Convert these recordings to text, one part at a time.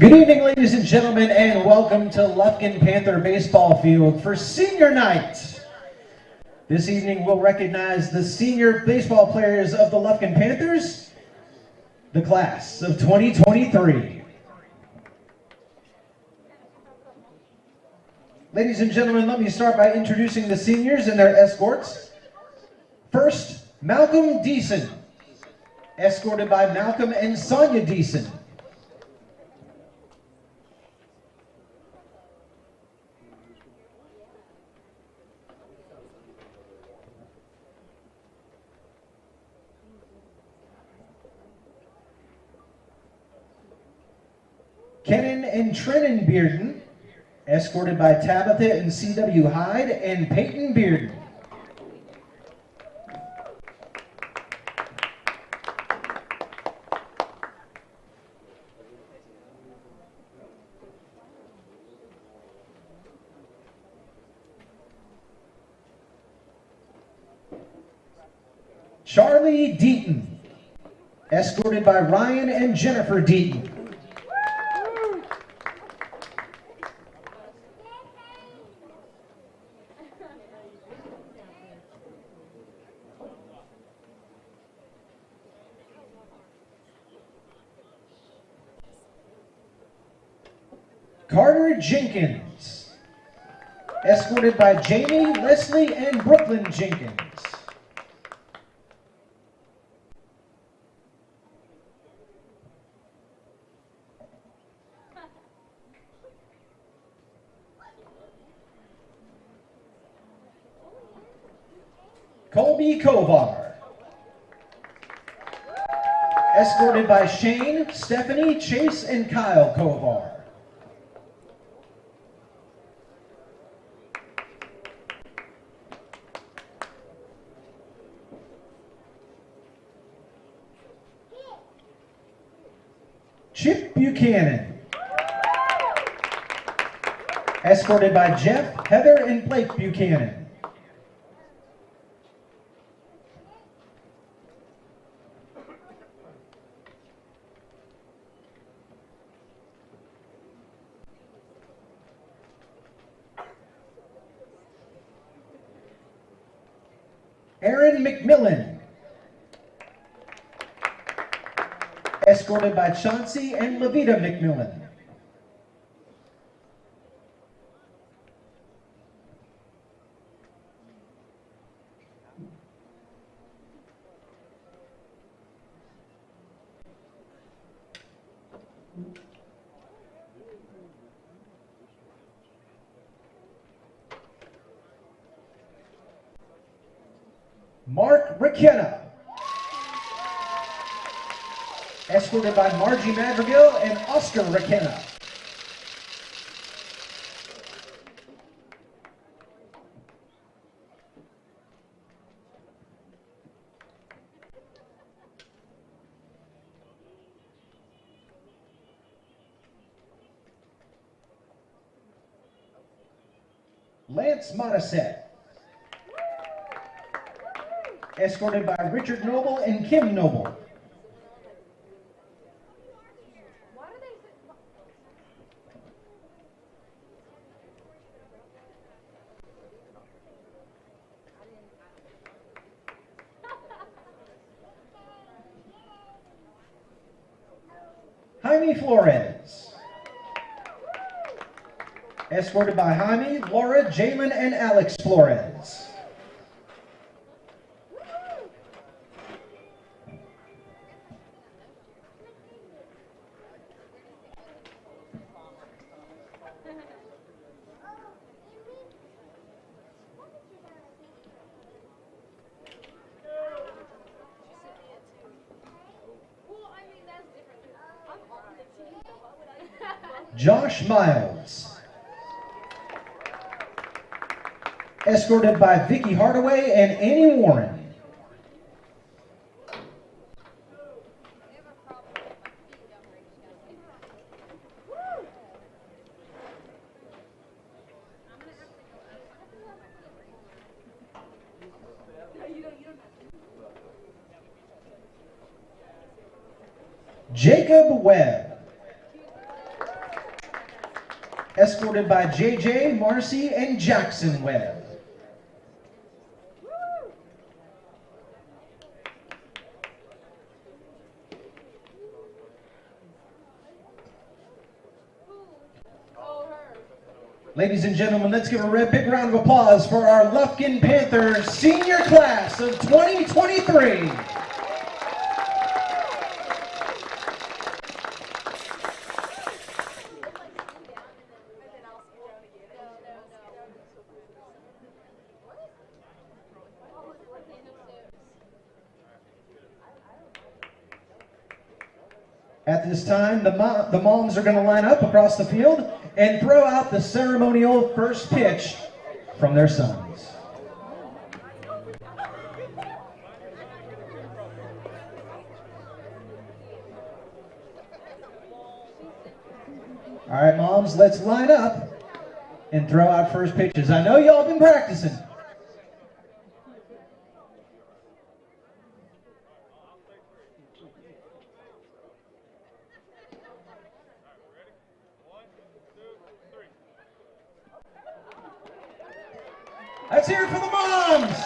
Good evening, ladies and gentlemen, and welcome to Lufkin Panther Baseball Field for Senior Night. This evening we'll recognize the senior baseball players of the Lufkin Panthers, the class of 2023. Ladies and gentlemen, let me start by introducing the seniors and their escorts. First, Malcolm Deason, escorted by Malcolm and Sonia Deason. Kenan and Trennan Bearden, escorted by Tabitha and C.W. Hyde and Peyton Bearden. Charlie Deaton, escorted by Ryan and Jennifer Deaton. Carter Jenkins, escorted by Jamie, Leslie, and Brooklyn Jenkins. Colby Kovar, escorted by Shane, Stephanie, Chase, and Kyle Kovar. Chip Buchanan, escorted by Jeff, Heather, and Blake Buchanan. Aaron McMillan, escorted by Chauncey and Levita McMillan. Mark McKenna, escorted by Margie Madrigal and Oscar McKenna. Lance Modisette, escorted by Richard Noble and Kim Noble. Jaime Flores, escorted by Jaime, Laura, Jalen, and Alex Flores. Josh Miles, escorted by Vicky Hardaway and Annie Warren. Jacob Webb, escorted by JJ, Marcy, and Jackson Webb. Ladies and gentlemen, let's give a big round of applause for our Lufkin Panthers senior class of 2023. At this time, the moms are going to line up across the field and throw out the ceremonial first pitch from their sons. All right, moms, let's line up and throw out first pitches. I know y'all been practicing. Let's hear it for the moms!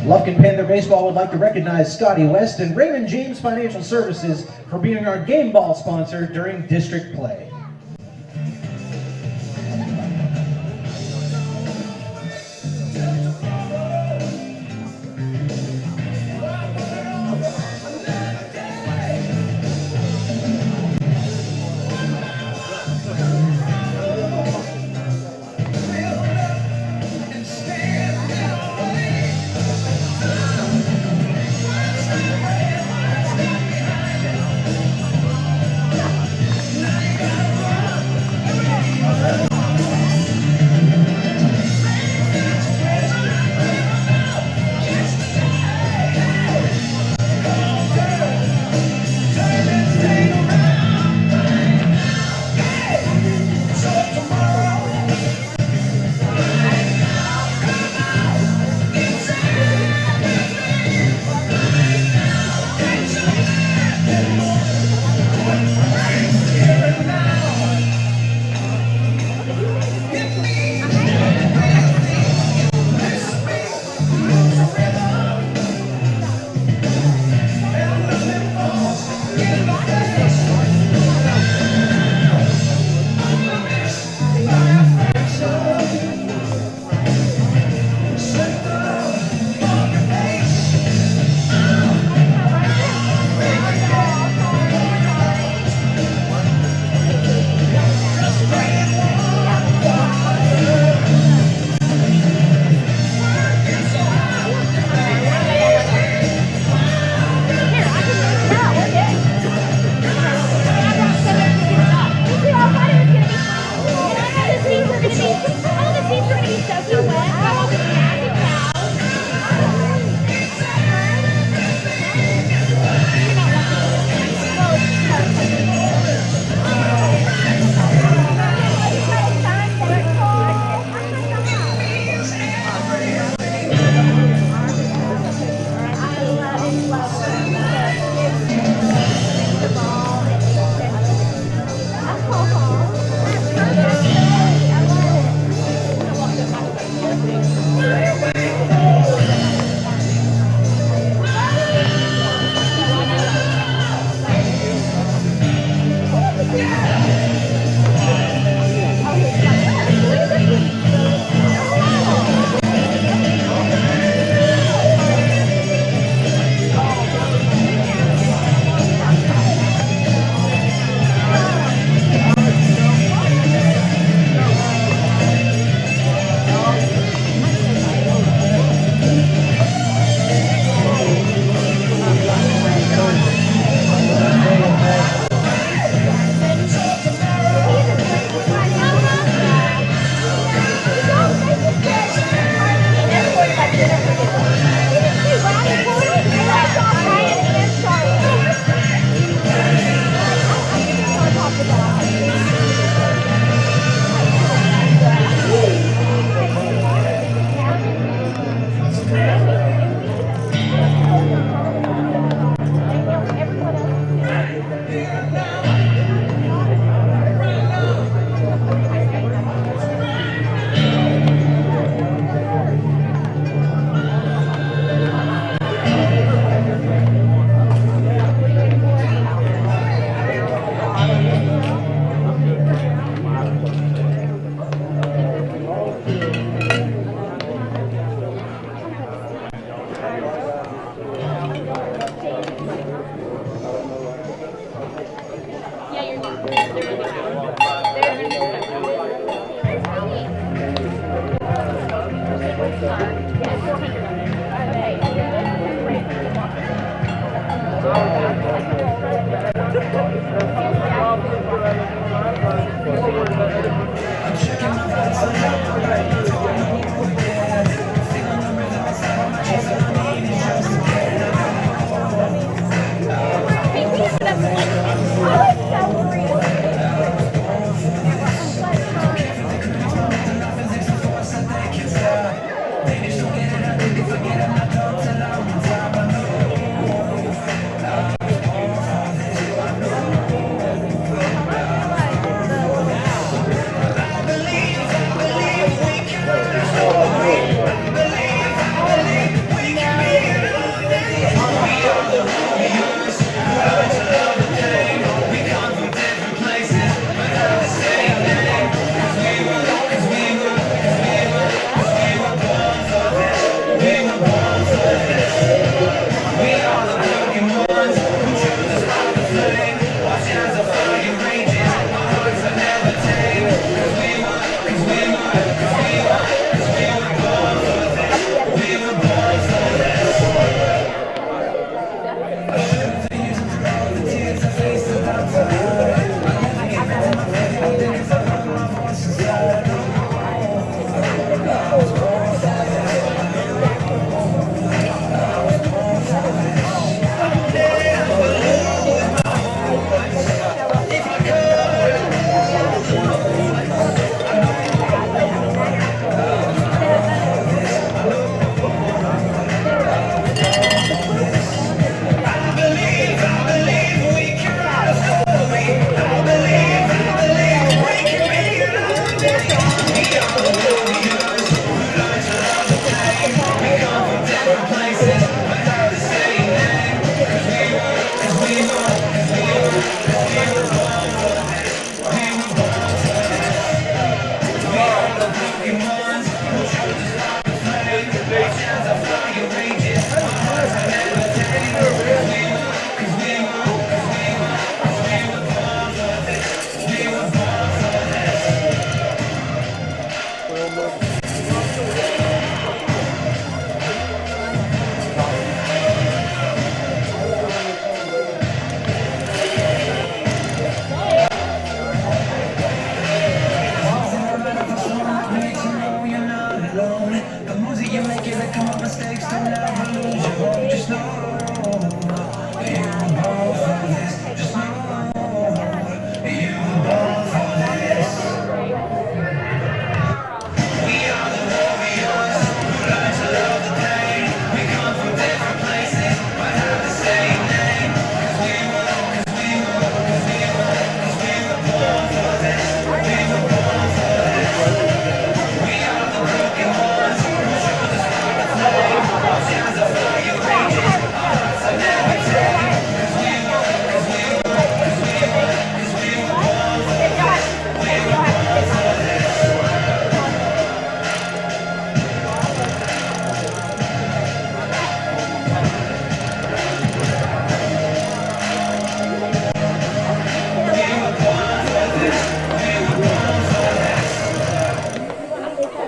Lufkin Panther Baseball would like to recognize Scotty West and Raymond James Financial Services for being our game ball sponsor during district play.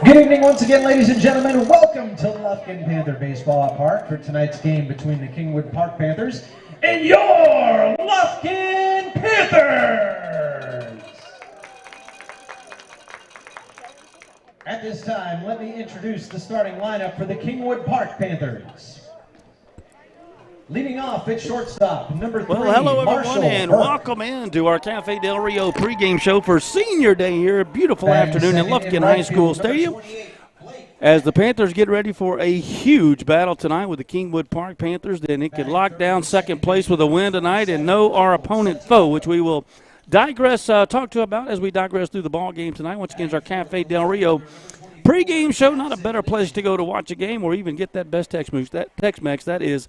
Good evening once again, ladies and gentlemen. Welcome to Lufkin Panther Baseball Park for tonight's game between the Kingwood Park Panthers and your Lufkin Panthers. At this time, let me introduce the starting lineup for the Kingwood Park Panthers. Leading off at shortstop, number 3, Well, hello everyone, Marshall and Burke. welcome into our Cafe Del Rio pregame show for Senior Day here. Beautiful afternoon in Lufkin High School Stadium as the Panthers get ready for a huge battle tonight with the Kingwood Park Panthers. Then it could lock down second place with a win tonight and know our opponent foe, which we will talk to about as we digress through the ball game tonight. Once again, it's our Cafe Del Rio pregame show. Not a better place to go to watch a game or even get that best Tex-Mex. That is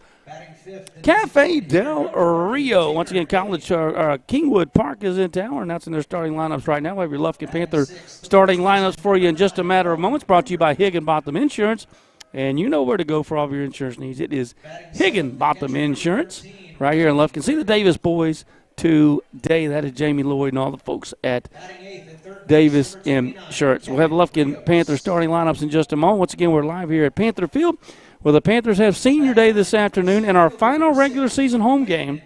Cafe Del Rio. Once again, Kingwood Park is in town. We're announcing their starting lineups right now. We'll have your Lufkin Panther starting lineups for you in just a matter of moments. Brought to you by Higginbotham Insurance. And you know where to go for all of your insurance needs. It is Higginbotham Insurance right here in Lufkin. See the Davis boys today. That is Jamie Lloyd and all the folks at Davis Insurance. We'll have Lufkin Panthers starting lineups in just a moment. Once again, we're live here at Panther Field, where the Panthers have senior day this afternoon and our final regular season home game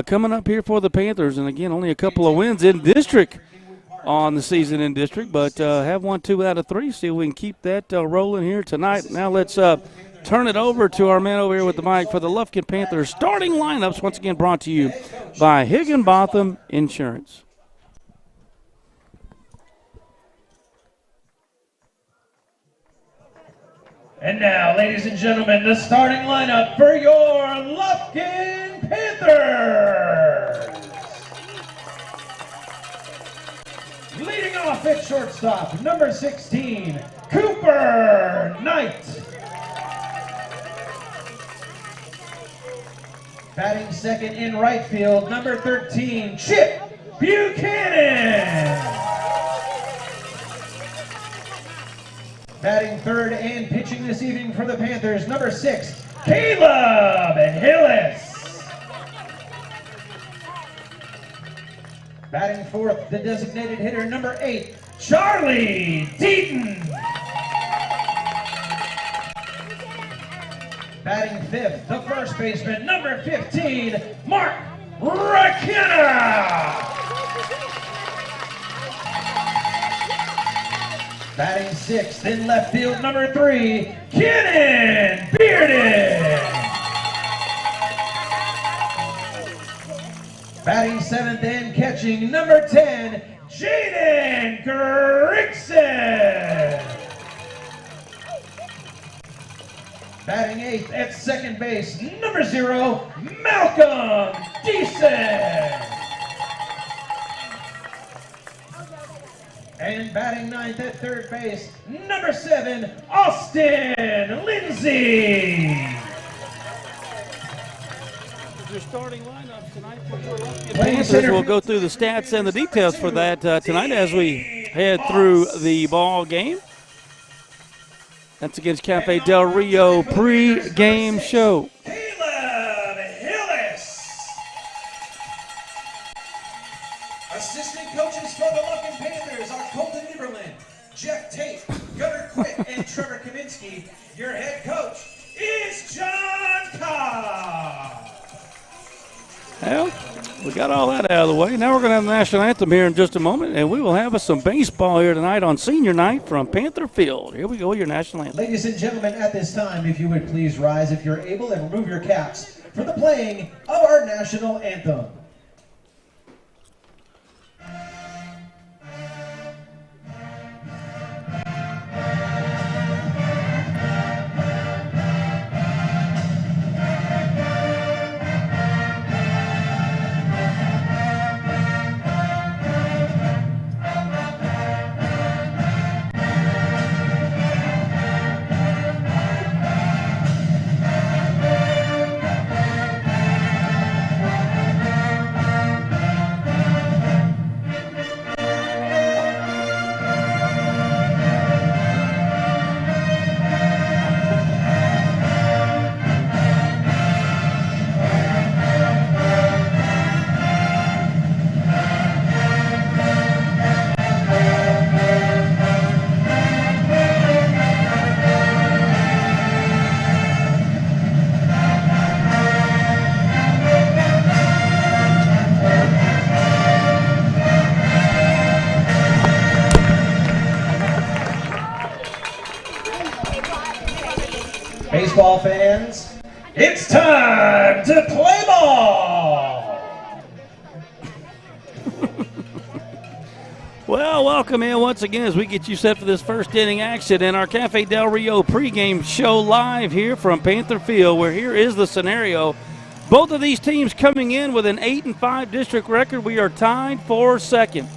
coming up here for the Panthers. And again, only a couple of wins in district on the season in district, but have won 2 out of 3. See if we can keep that rolling here tonight. Now let's turn it over to our man over here with the mic for the Lufkin Panthers starting lineups, once again brought to you by Higginbotham Insurance. And now, ladies and gentlemen, the starting lineup for your Lufkin Panthers. Leading off at shortstop, number 16, Cooper Knight. Batting second in right field, number 13, Chip Buchanan. Batting third and pitching this evening for the Panthers, number 6, Caleb Hillis. Batting fourth, the designated hitter, number 8, Charlie Deaton. Batting fifth, the first baseman, number 15, Mark Rakina. Batting sixth in left field, number 3, Kenan Bearden. Batting seventh and catching, number 10, Jaden Grigson. Batting eighth at second base, number 0, Malcolm Deason. And batting ninth at third base, number 7, Austin Lindsay. Your starting lineup tonight for your Panthers. We'll go through the stats and the details for that tonight as we head through the ball game. That's against Cafe Del Rio pre-game show. Caleb Hillis. Assistant coaches for the Lufkin Panthers are Colton Lieberland, Jeff Tate, Gunnar Quick, and Trevor Kaminsky. Your head coach is John Cobb. Well, we got all that out of the way. Now we're going to have the national anthem here in just a moment, and we will have some baseball here tonight on senior night from Panther Field. Here we go, your national anthem. Ladies and gentlemen, at this time, if you would please rise if you're able and remove your caps for the playing of our national anthem. Baseball fans, it's time to play ball! Well, welcome in once again as we get you set for this first inning action in our Cafe Del Rio pregame show live here from Panther Field, where here is the scenario. Both of these teams coming in with an 8-5 district record. We are tied for second.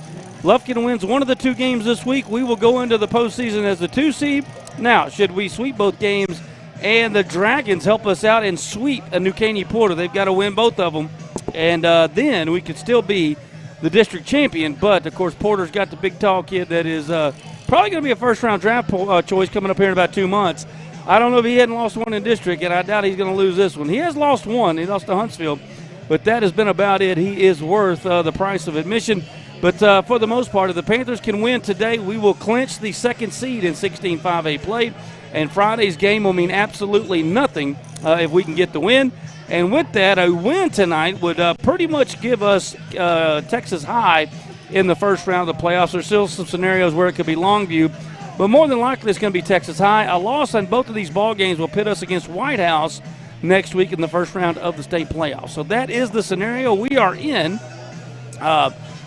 Lufkin wins one of the 2 games this week. We will go into the postseason as the 2 seed. Now, should we sweep both games and the Dragons help us out and sweep a New Caney Porter, they've got to win both of them, and then we could still be the district champion. But, of course, Porter's got the big, tall kid that is probably going to be a first-round draft choice coming up here in about 2 months. I don't know if he hadn't lost one in district, and I doubt he's going to lose this one. He has lost one. He lost to Huntsville. but that has been about it. He is worth the price of admission. But for the most part, if the Panthers can win today, we will clinch the second seed in 16-5A play. And Friday's game will mean absolutely nothing if we can get the win. And with that, a win tonight would pretty much give us Texas High in the first round of the playoffs. There's still some scenarios where it could be Longview, but more than likely it's going to be Texas High. A loss on both of these ball games will pit us against White House next week in the first round of the state playoffs. So that is the scenario we are in.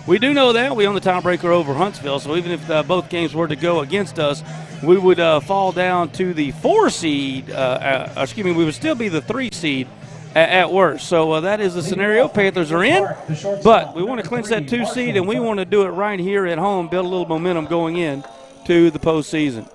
We do know that. We own the tiebreaker over Huntsville, so even if both games were to go against us, we would fall down to the 4 seed. We would still be the 3 seed at worst. So that is the scenario. Panthers are in, but we want to clinch that 2 seed, and we want to do it right here at home, build a little momentum going in to the postseason.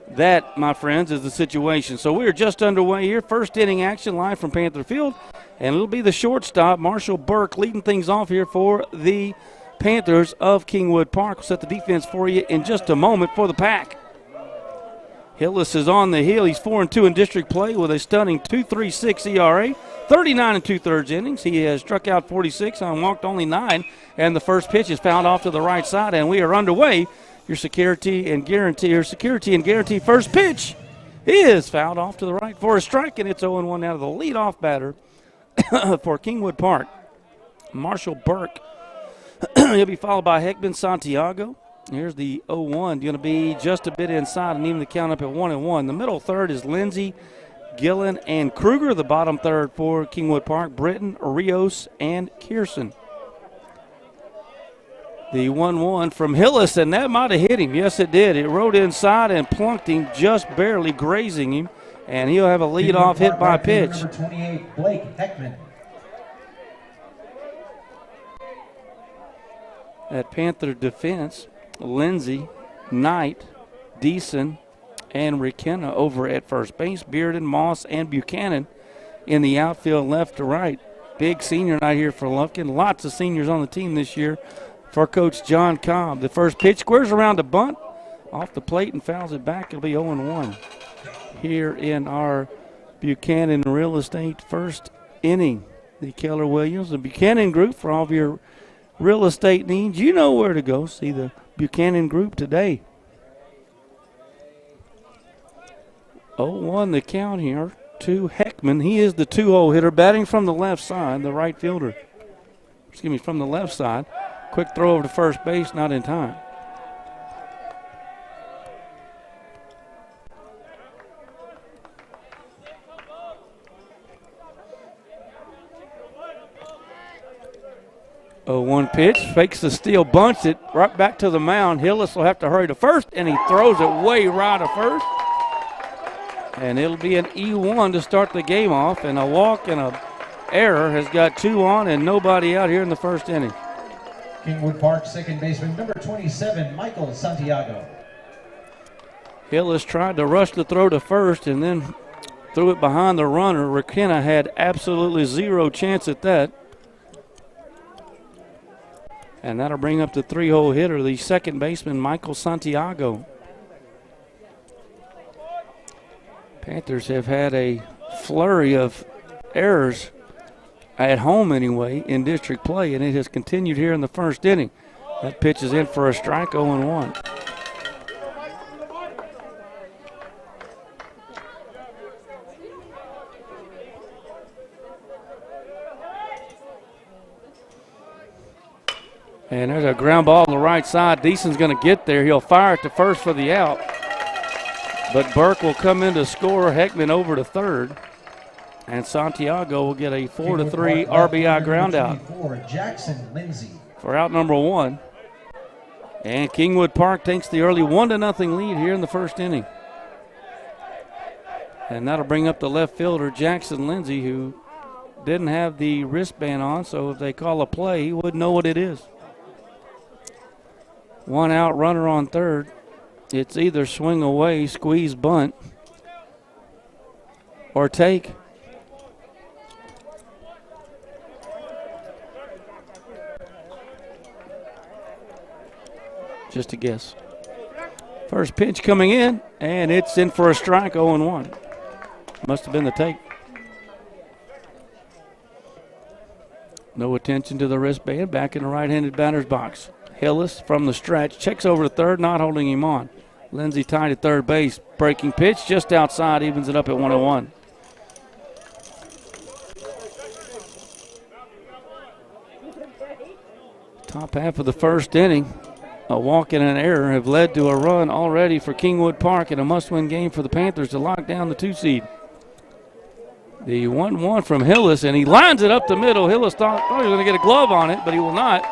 That, my friends, is the situation. So we are just underway here. First inning action live from Panther Field. And it'll be the shortstop, Marshall Burke, leading things off here for the Panthers of Kingwood Park. We'll set the defense for you in just a moment for the Pack. Hillis is on the hill. He's 4-2 in district play with a stunning 2.36 ERA, 39 2/3 innings. He has struck out 46 and walked only 9. And the first pitch is fouled off to the right side, and we are underway. Your security and guarantee first pitch is fouled off to the right for a strike, and it's 0-1 out of the leadoff batter for Kingwood Park, Marshall Burke. He'll be followed by Heckman Santiago. Here's the 0-1, going to be just a bit inside and even the count up at 1-1. The middle third is Lindsey, Gillen, and Kruger. The bottom third for Kingwood Park, Britton, Rios, and Kierson. The 1-1 from Hillis, and that might have hit him. Yes, it did. It rode inside and plunked him, just barely grazing him. And he'll have a leadoff hit by pitch. Number 28, Blake Heckman. At Panther defense, Lindsey, Knight, Deason, and McKenna over at first base. Bearden, Moss, and Buchanan in the outfield left to right. Big senior night here for Lufkin. Lots of seniors on the team this year for Coach John Cobb. The first pitch squares around a bunt off the plate and fouls it back. It'll be 0-1. Here in our Buchanan Real Estate first inning. The Keller Williams, the Buchanan Group, for all of your real estate needs. You know where to go. See the Buchanan Group today. 0-1 the count here to Heckman. He is the 2-hole hitter, batting from the left side, the right fielder. From the left side. Quick throw over to first base, not in time. One pitch, fakes the steal, bunts it right back to the mound. Hillis will have to hurry to first, and he throws it way right to first. And it'll be an E1 to start the game off, and a walk and a error has got 2 on and nobody out here in the first inning. Kingwood Park second baseman, number 27, Michael Santiago. Hillis tried to rush the throw to first and then threw it behind the runner. McKenna had absolutely zero chance at that. And that'll bring up the 3-hole hitter, the second baseman, Michael Santiago. Panthers have had a flurry of errors, at home anyway, in district play, and it has continued here in the first inning. That pitch is in for a strike, 0-1. And there's a ground ball on the right side. Deason's going to get there. He'll fire it to first for the out. But Burke will come in to score. Heckman over to third. And Santiago will get a 4-3 RBI ground out. Jackson Lindsey. For out number 1. And Kingwood Park takes the early 1-0 lead here in the first inning. And that'll bring up the left fielder, Jackson Lindsey, who didn't have the wristband on, so if they call a play, he wouldn't know what it is. 1 out, runner on third. It's either swing away, squeeze bunt, or take. Just a guess. First pitch coming in, and it's in for a strike, 0-1. Must have been the take. No attention to the wristband. Back in the right-handed batter's box. Hillis from the stretch. Checks over to third, not holding him on. Lindsey tied at third base. Breaking pitch just outside, evens it up at 1-1. Top half of the first inning. A walk and an error have led to a run already for Kingwood Park and a must-win game for the Panthers to lock down the 2 seed. The 1-1 from Hillis, and he lines it up the middle. Hillis thought he was going to get a glove on it, but he will not.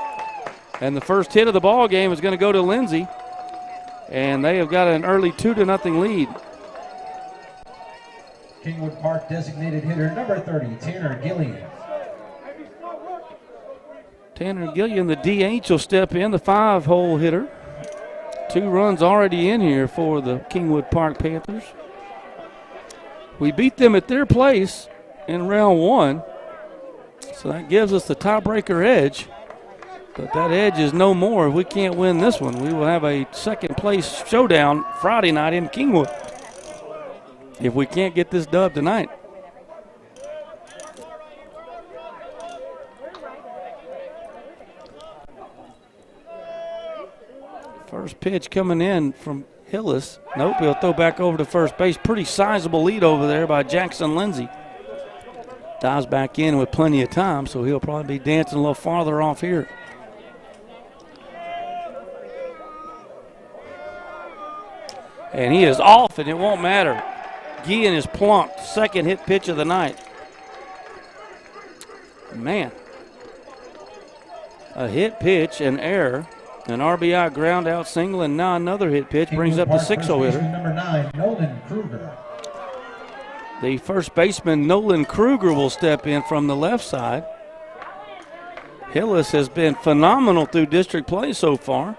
And the first hit of the ball game is going to go to Lindsey, and they have got an early 2-0 lead. Kingwood Park designated hitter number 30, Tanner Gillian. Tanner Gillian, the DH, will step in, the 5-hole hitter. 2 runs already in here for the Kingwood Park Panthers. We beat them at their place in round 1, so that gives us the tiebreaker edge. But that edge is no more if we can't win this one. We will have a second-place showdown Friday night in Kingwood if we can't get this dub tonight. First pitch coming in from Hillis. Nope, he'll throw back over to first base. Pretty sizable lead over there by Jackson Lindsey. Dives back in with plenty of time, so he'll probably be dancing a little farther off here. And he is off, and it won't matter. Guillen is plunked. Second hit pitch of the night. Man. A hit pitch, an error. An RBI ground out single, and now another hit pitch brings up the 6-0 hitter. Number 9, Nolan Kruger. The first baseman, Nolan Kruger, will step in from the left side. Hillis has been phenomenal through district play so far.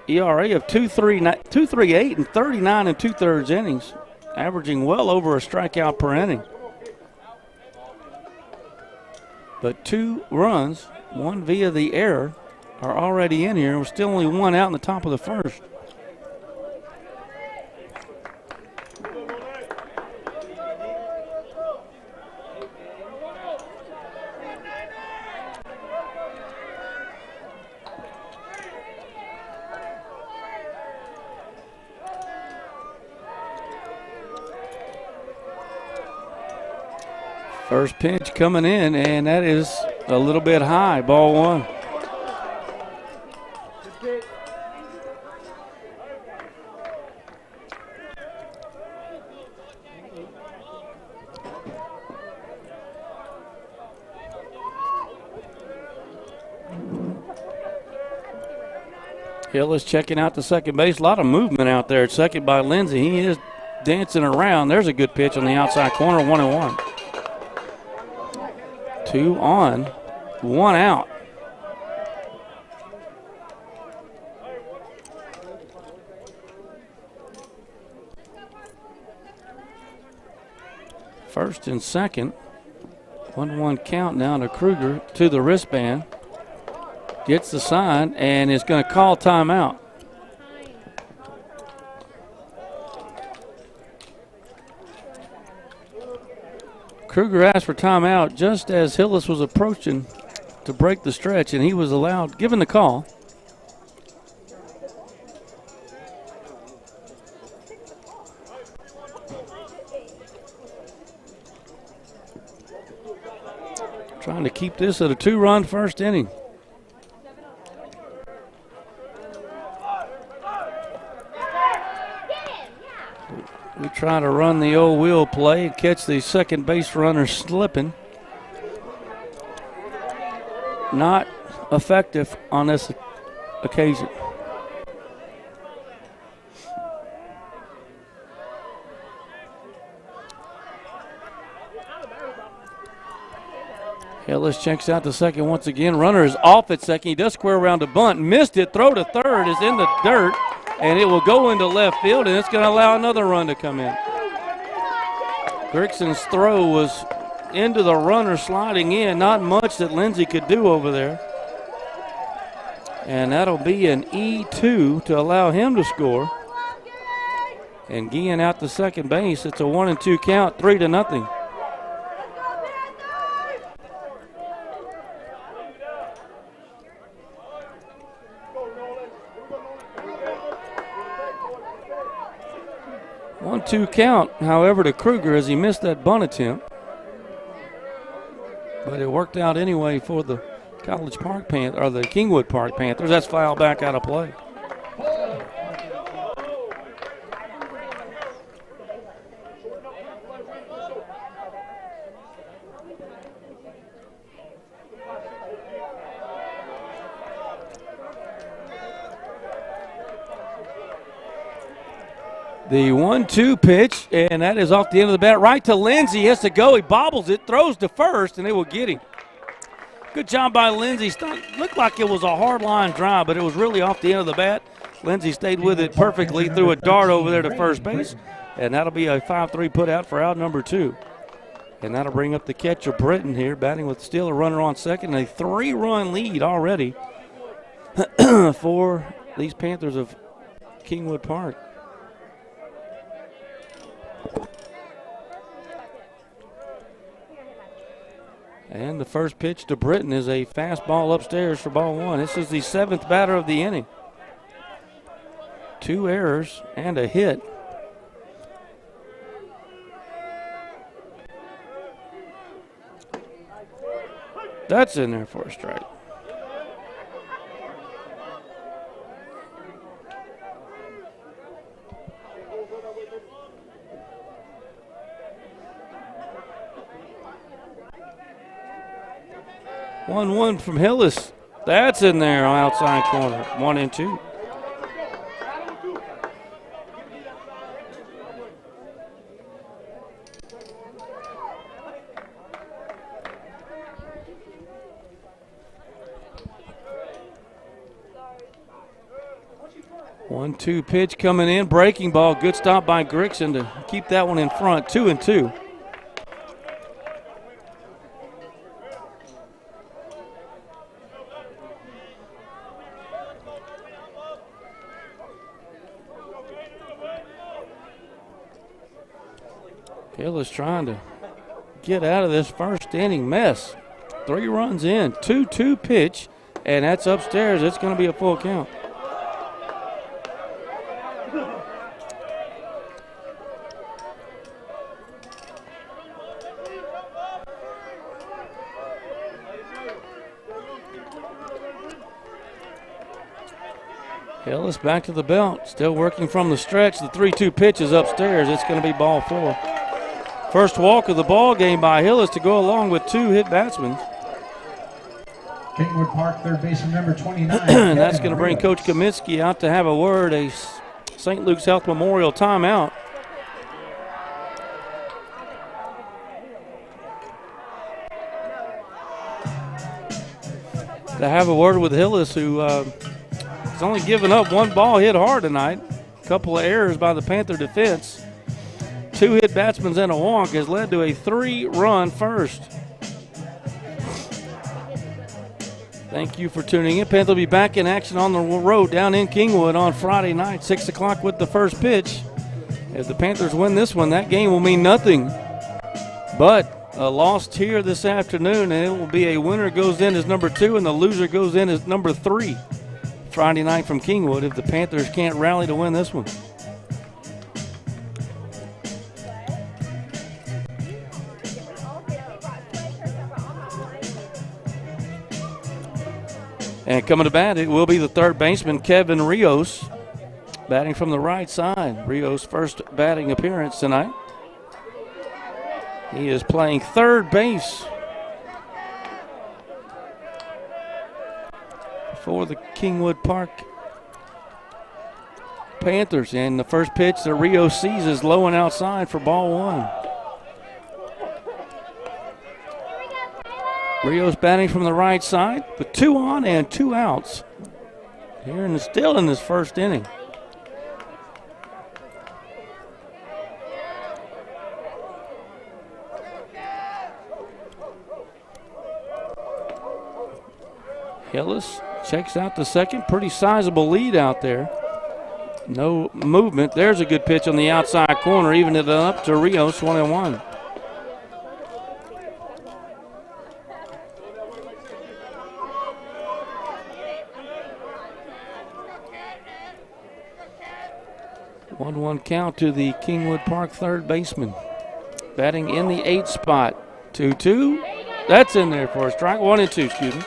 ERA of 2.38 and 39 2/3 innings, averaging well over a strikeout per inning. But 2 runs, 1 via the error, are already in here. We're still only 1 out in the top of the first. First pitch coming in, and that is a little bit high, ball 1. Hill is checking out the second base. A lot of movement out there at second by Lindsey. He is dancing around. There's a good pitch on the outside corner, 1-1. 2 on, 1 out. First and second. 1-1 count now to Kruger to the wristband. Gets the sign and is going to call timeout. Kruger asked for timeout just as Hillis was approaching to break the stretch, and he was given the call. Trying to keep this at a 2-run first inning. We try to run the old wheel play and catch the second base runner slipping. Not effective on this occasion. Hillis checks out the second once again. Runner is off at second. He does square around to bunt. Missed it. Throw to third is in the dirt. And it will go into left field, and it's going to allow another run to come in. Grigson's throw was into the runner sliding in. Not much that Lindsey could do over there. And that'll be an E2 to allow him to score. And Guillen out to second base. It's a 1-2 count, 3-0. 1-2 count, however, to Kruger as he missed that bunt attempt. But it worked out anyway for the College Park Panthers, or the Kingwood Park Panthers. That's foul back out of play. The 1-2 pitch, and that is off the end of the bat. Right to Lindsey. He has to go. He bobbles it, throws to first, and they will get him. Good job by Lindsey. Looked like it was a hard line drive, but it was really off the end of the bat. Lindsey stayed with it perfectly, threw a dart over there to first base, and that'll be a 5-3 put out for out number 2. And that'll bring up the catcher, Britton, here, batting with still a runner on second. A 3-run lead already for these Panthers of Kingwood Park. And the first pitch to Britton is a fastball upstairs for ball 1. This is the 7th batter of the inning. 2 errors and a hit. That's in there for a strike. One from Hillis. That's in there on outside corner. 1-2. One-two pitch coming in. Breaking ball. Good stop by Grixon to keep that one in front. 2-2. Hillis trying to get out of this first inning mess. 3 runs in, 2-2 pitch, and that's upstairs. It's going to be a full count. Hillis back to the belt, still working from the stretch. The 3-2 pitch is upstairs. It's going to be ball 4. First walk of the ball game by Hillis to go along with 2 hit batsmen. Kingwood Park, third baseman number 29. That's going to bring Coach Kaminsky out to have a word, a St. Luke's Health Memorial timeout. To have a word with Hillis, who has only given up 1 ball hit hard tonight. A couple of errors by the Panther defense. 2 hit batsmen and a walk has led to a 3-run first. Thank you for tuning in. Panther will be back in action on the road down in Kingwood on Friday night, 6 o'clock with the first pitch. If the Panthers win this one, that game will mean nothing but a loss here this afternoon, and it will be a winner goes in as number 2 and the loser goes in as number 3 Friday night from Kingwood if the Panthers can't rally to win this one. And coming to bat, it will be the third baseman, Kevin Rios, batting from the right side. Rios' first batting appearance tonight. He is playing third base for the Kingwood Park Panthers. And the first pitch that Rios sees is low and outside for ball 1. Rios batting from the right side with 2 on and 2 outs here still in this first inning. Hillis checks out the second. Pretty sizable lead out there. No movement. There's a good pitch on the outside corner, even it up to Rios, 1-1. 1-1 count to the Kingwood Park third baseman. Batting in the 8th spot. 2-2. That's in there for a strike. 1-2, excuse me.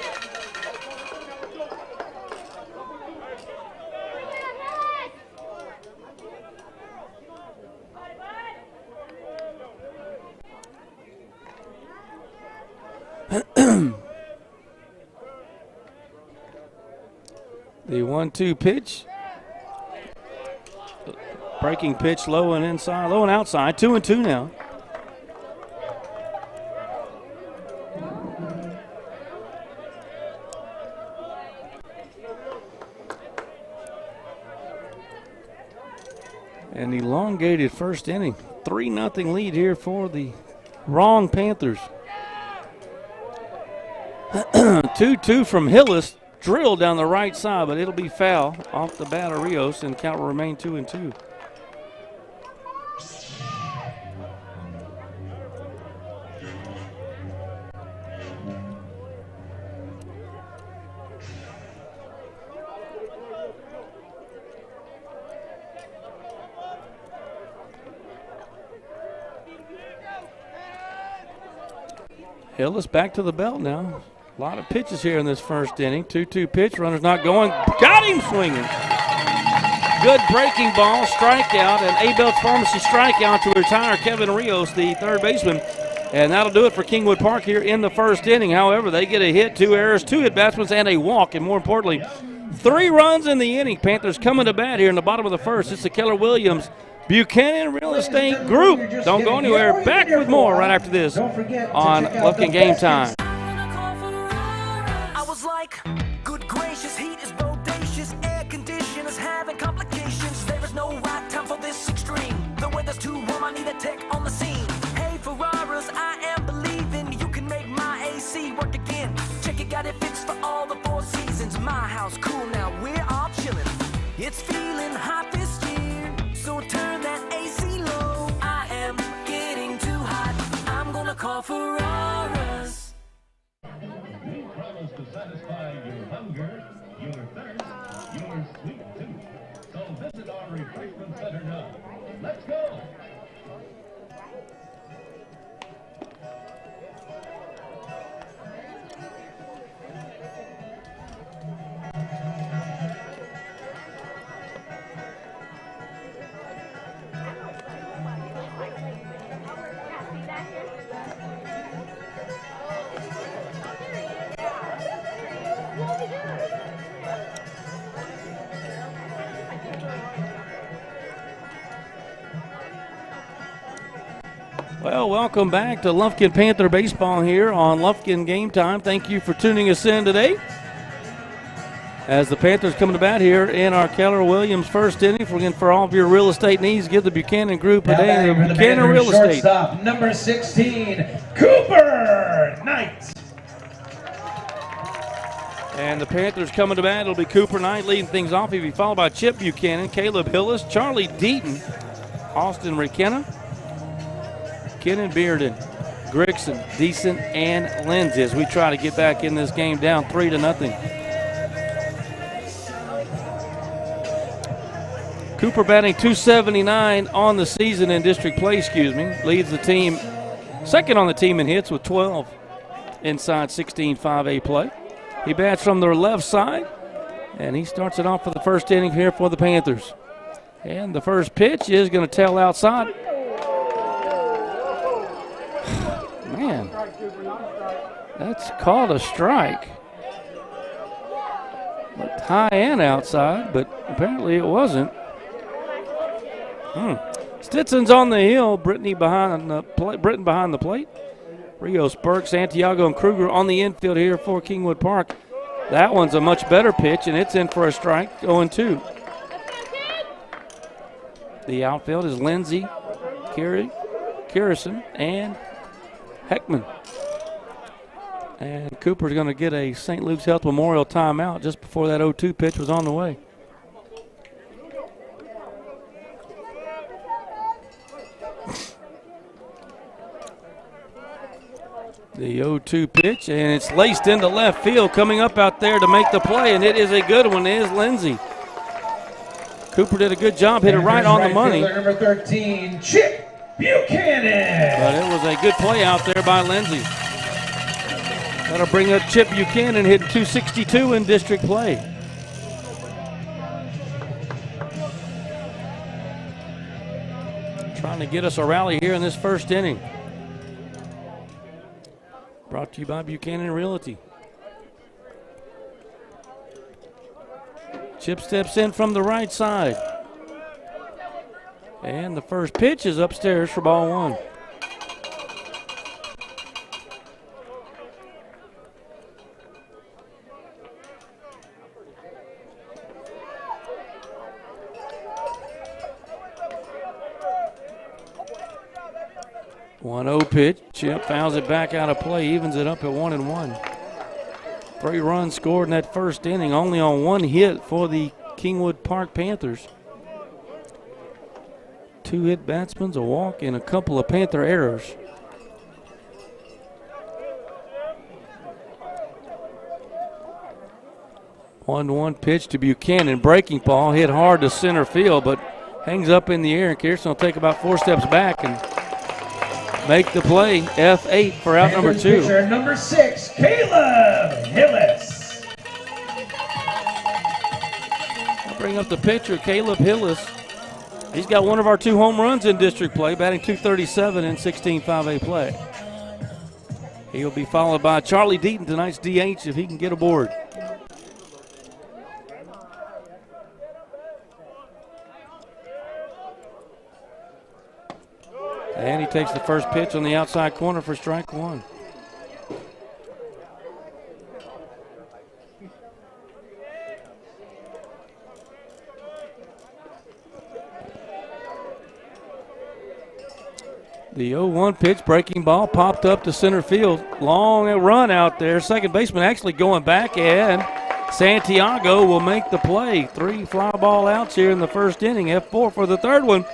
The 1-2 pitch. Breaking pitch low and inside, low and outside. 2-2 now. An elongated first inning. 3-0 lead here for the wrong Panthers. 2-2 from Hillis. Drilled down the right side, but it'll be foul off the bat of Rios, and count will remain 2-2. Hillis back to the belt now. A lot of pitches here in this first inning. 2-2 pitch, runner's not going. Got him swinging. Good breaking ball, strikeout, and Abel's Pharmacy strikeout to retire Kevin Rios, the third baseman. And that'll do it for Kingwood Park here in the first inning. However, they get a hit, 2 errors, 2 at-bats, and a walk. And more importantly, 3 runs in the inning. Panthers coming to bat here in the bottom of the first. It's the Keller Williams Buchanan Real Estate Group. Don't go anywhere. Back with more right after this on Lufkin Game Time. Good gracious, heat is bodacious, air conditioners having complications. There is no right time for this extreme. The weather's too warm, I need a tech on the scene. Hey Ferraras, I am believing you can make my AC work again. Check it, got it fixed for all the 4 seasons. My house cool now, we're all chilling. It's feeling hot this year, so turn that AC low. I am getting too hot, I'm gonna call Ferraras. We promise to satisfy your hunger, your thirst, your sweet tooth. So visit our refreshment center now. Let's go! Well, welcome back to Lufkin Panther Baseball here on Lufkin Game Time. Thank you for tuning us in today. As the Panthers coming to bat here in our Keller Williams first inning. For all of your real estate needs, give the Buchanan Group a day. The Buchanan Real Estate. Shortstop, number 16, Cooper Knight. And the Panthers coming to bat. It'll be Cooper Knight leading things off. He'll be followed by Chip Buchanan, Caleb Hillis, Charlie Deaton, Austin McKenna, Kenan Bearden, Grigson, Decent, and Lindsay as we try to get back in this game down 3-0. Cooper batting .279 on the season in district play, leads the team, second on the team in hits with 12 inside 16 5A play. He bats from the left side, and he starts it off for the first inning here for the Panthers. And the first pitch is going to tail outside. Man, that's called a strike. Looked high and outside, but apparently it wasn't. Stitson's on the hill. Britton behind the plate. Rios, Burke, Santiago, and Kruger on the infield here for Kingwood Park. That one's a much better pitch, and it's in for a strike, 0-2. The outfield is Lindsay, Kirison, and Heckman. And Cooper's going to get a St. Luke's Health Memorial timeout just before that 0-2 pitch was on the way. The 0-2 pitch, and it's laced into left field. Coming up out there to make the play, and it is a good one. It is Lindsay. Cooper did a good job, hit it right on the money. Number 13, Chip Buchanan. But it was a good play out there by Lindsey. That'll bring up Chip Buchanan hitting 262 in district play. Trying to get us a rally here in this first inning. Brought to you by Buchanan Realty. Chip steps in from the right side. And the first pitch is upstairs for ball one. One 0 pitch. Chip fouls it back out of play, evens it up at 1-1. 3 runs scored in that first inning, only on 1 hit for the Kingwood Park Panthers. 2 hit batsmen, a walk, and a couple of Panther errors. One pitch to Buchanan. Breaking ball hit hard to center field, but hangs up in the air, and Kirsten will take about 4 steps back and make the play. F8 for out number 2. Pitcher number 6, Caleb Hillis. I'll bring up the pitcher, Caleb Hillis. He's got one of our 2 home runs in district play, batting .237 in 16-5A play. He'll be followed by Charlie Deaton, tonight's DH, if he can get aboard. And he takes the first pitch on the outside corner for strike 1. The 0-1 pitch, breaking ball, popped up to center field. Long run out there. Second baseman actually going back, and Santiago will make the play. 3 fly ball outs here in the first inning. F4 for the third one.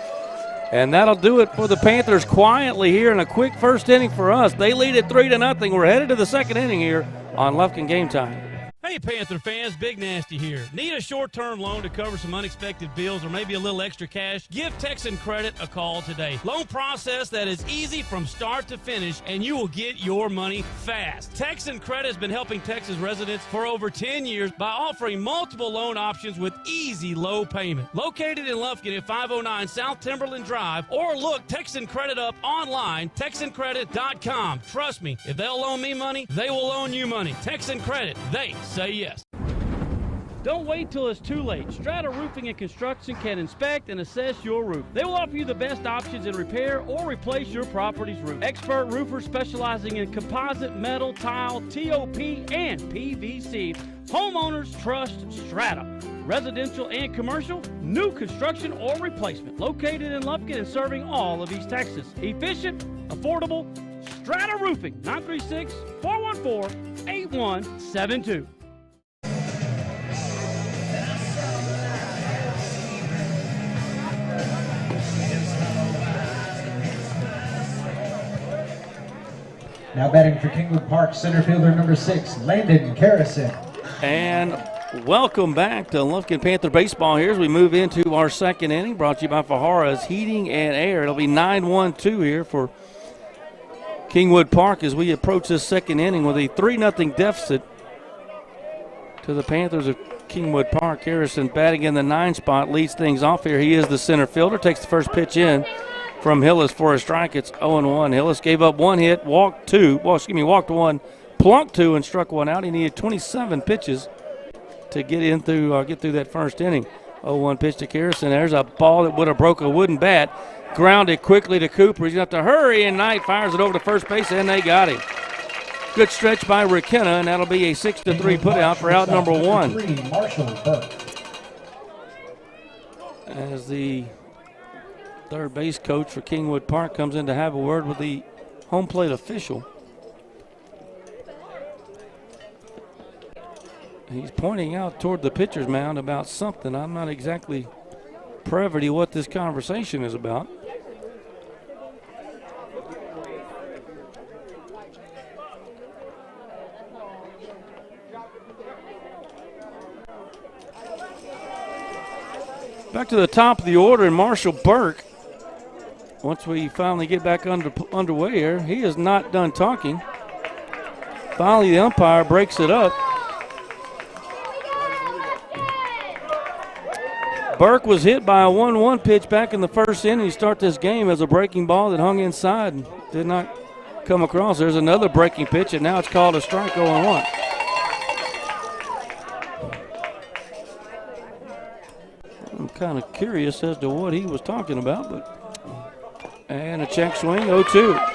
And that'll do it for the Panthers quietly here in a quick first inning for us. They lead it 3-0. We're headed to the second inning here on Lufkin Game Time. Hey Panther fans, Big Nasty here. Need a short-term loan to cover some unexpected bills or maybe a little extra cash? Give Texan Credit a call today. Loan process that is easy from start to finish, and you will get your money fast. Texan Credit has been helping Texas residents for over 10 years by offering multiple loan options with easy low payment. Located in Lufkin at 509 South Timberland Drive, or look Texan Credit up online, TexanCredit.com. Trust me, if they'll loan me money, they will loan you money. Texan Credit, they say yes. Don't wait till it's too late. Strata Roofing and Construction can inspect and assess your roof. They will offer you the best options in repair or replace your property's roof. Expert roofers specializing in composite, metal, tile, TOP, and PVC. Homeowners trust Strata. Residential and commercial, new construction or replacement. Located in Lufkin and serving all of East Texas. Efficient, affordable, Strata Roofing, 936-414-8172. Now batting for Kingwood Park, center fielder number 6, Landon Carrison. And welcome back to Lufkin Panther Baseball here as we move into our second inning, brought to you by Fajara's Heating and Air. It'll be 9-1-2 here for Kingwood Park as we approach this second inning with a 3-0 deficit to the Panthers of Kingwood Park. Harrison batting in the 9 spot, leads things off here. He is the center fielder, takes the first pitch in from Hillis for a strike. It's 0-1. Hillis gave up 1 hit, walked 1, plunked 2, and struck 1 out. He needed 27 pitches to get through that first inning. 0-1 pitch to Harrison. There's a ball that would have broke a wooden bat. Grounded quickly to Cooper. He's going to have to hurry, and Knight fires it over to first base, and they got him. Good stretch by McKenna, and that'll be a 6-3 putout for out number 1. As the third base coach for Kingwood Park comes in to have a word with the home plate official. He's pointing out toward the pitcher's mound about something. I'm not exactly privy what this conversation is about. Back to the top of the order, and Marshall Burke, once we finally get back underway here, he is not done talking. Finally, the umpire breaks it up. Burke was hit by a 1-1 pitch back in the first inning to start this game as a breaking ball that hung inside and did not come across. There's another breaking pitch, and now it's called a strike 0-1. I'm kind of curious as to what he was talking about, and a check swing, 0-2.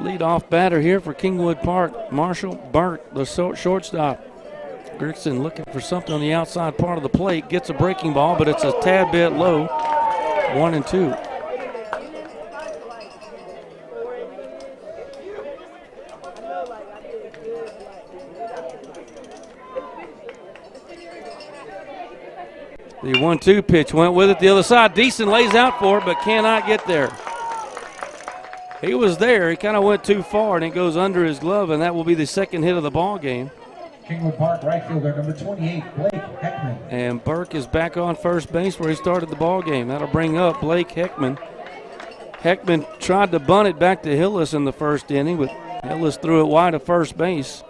Lead-off batter here for Kingwood Park, Marshall Burke, the shortstop. Grigson looking for something on the outside part of the plate, gets a breaking ball, but it's a tad bit low, 1-2. The 1-2 pitch went with it the other side. Deason lays out for it, but cannot get there. He was there. He kind of went too far, and it goes under his glove, and that will be the second hit of the ball game. Kingwood Park right fielder number 28, Blake Heckman. And Burke is back on first base where he started the ball game. That'll bring up Blake Heckman. Heckman tried to bunt it back to Hillis in the first inning, but Hillis threw it wide of first base,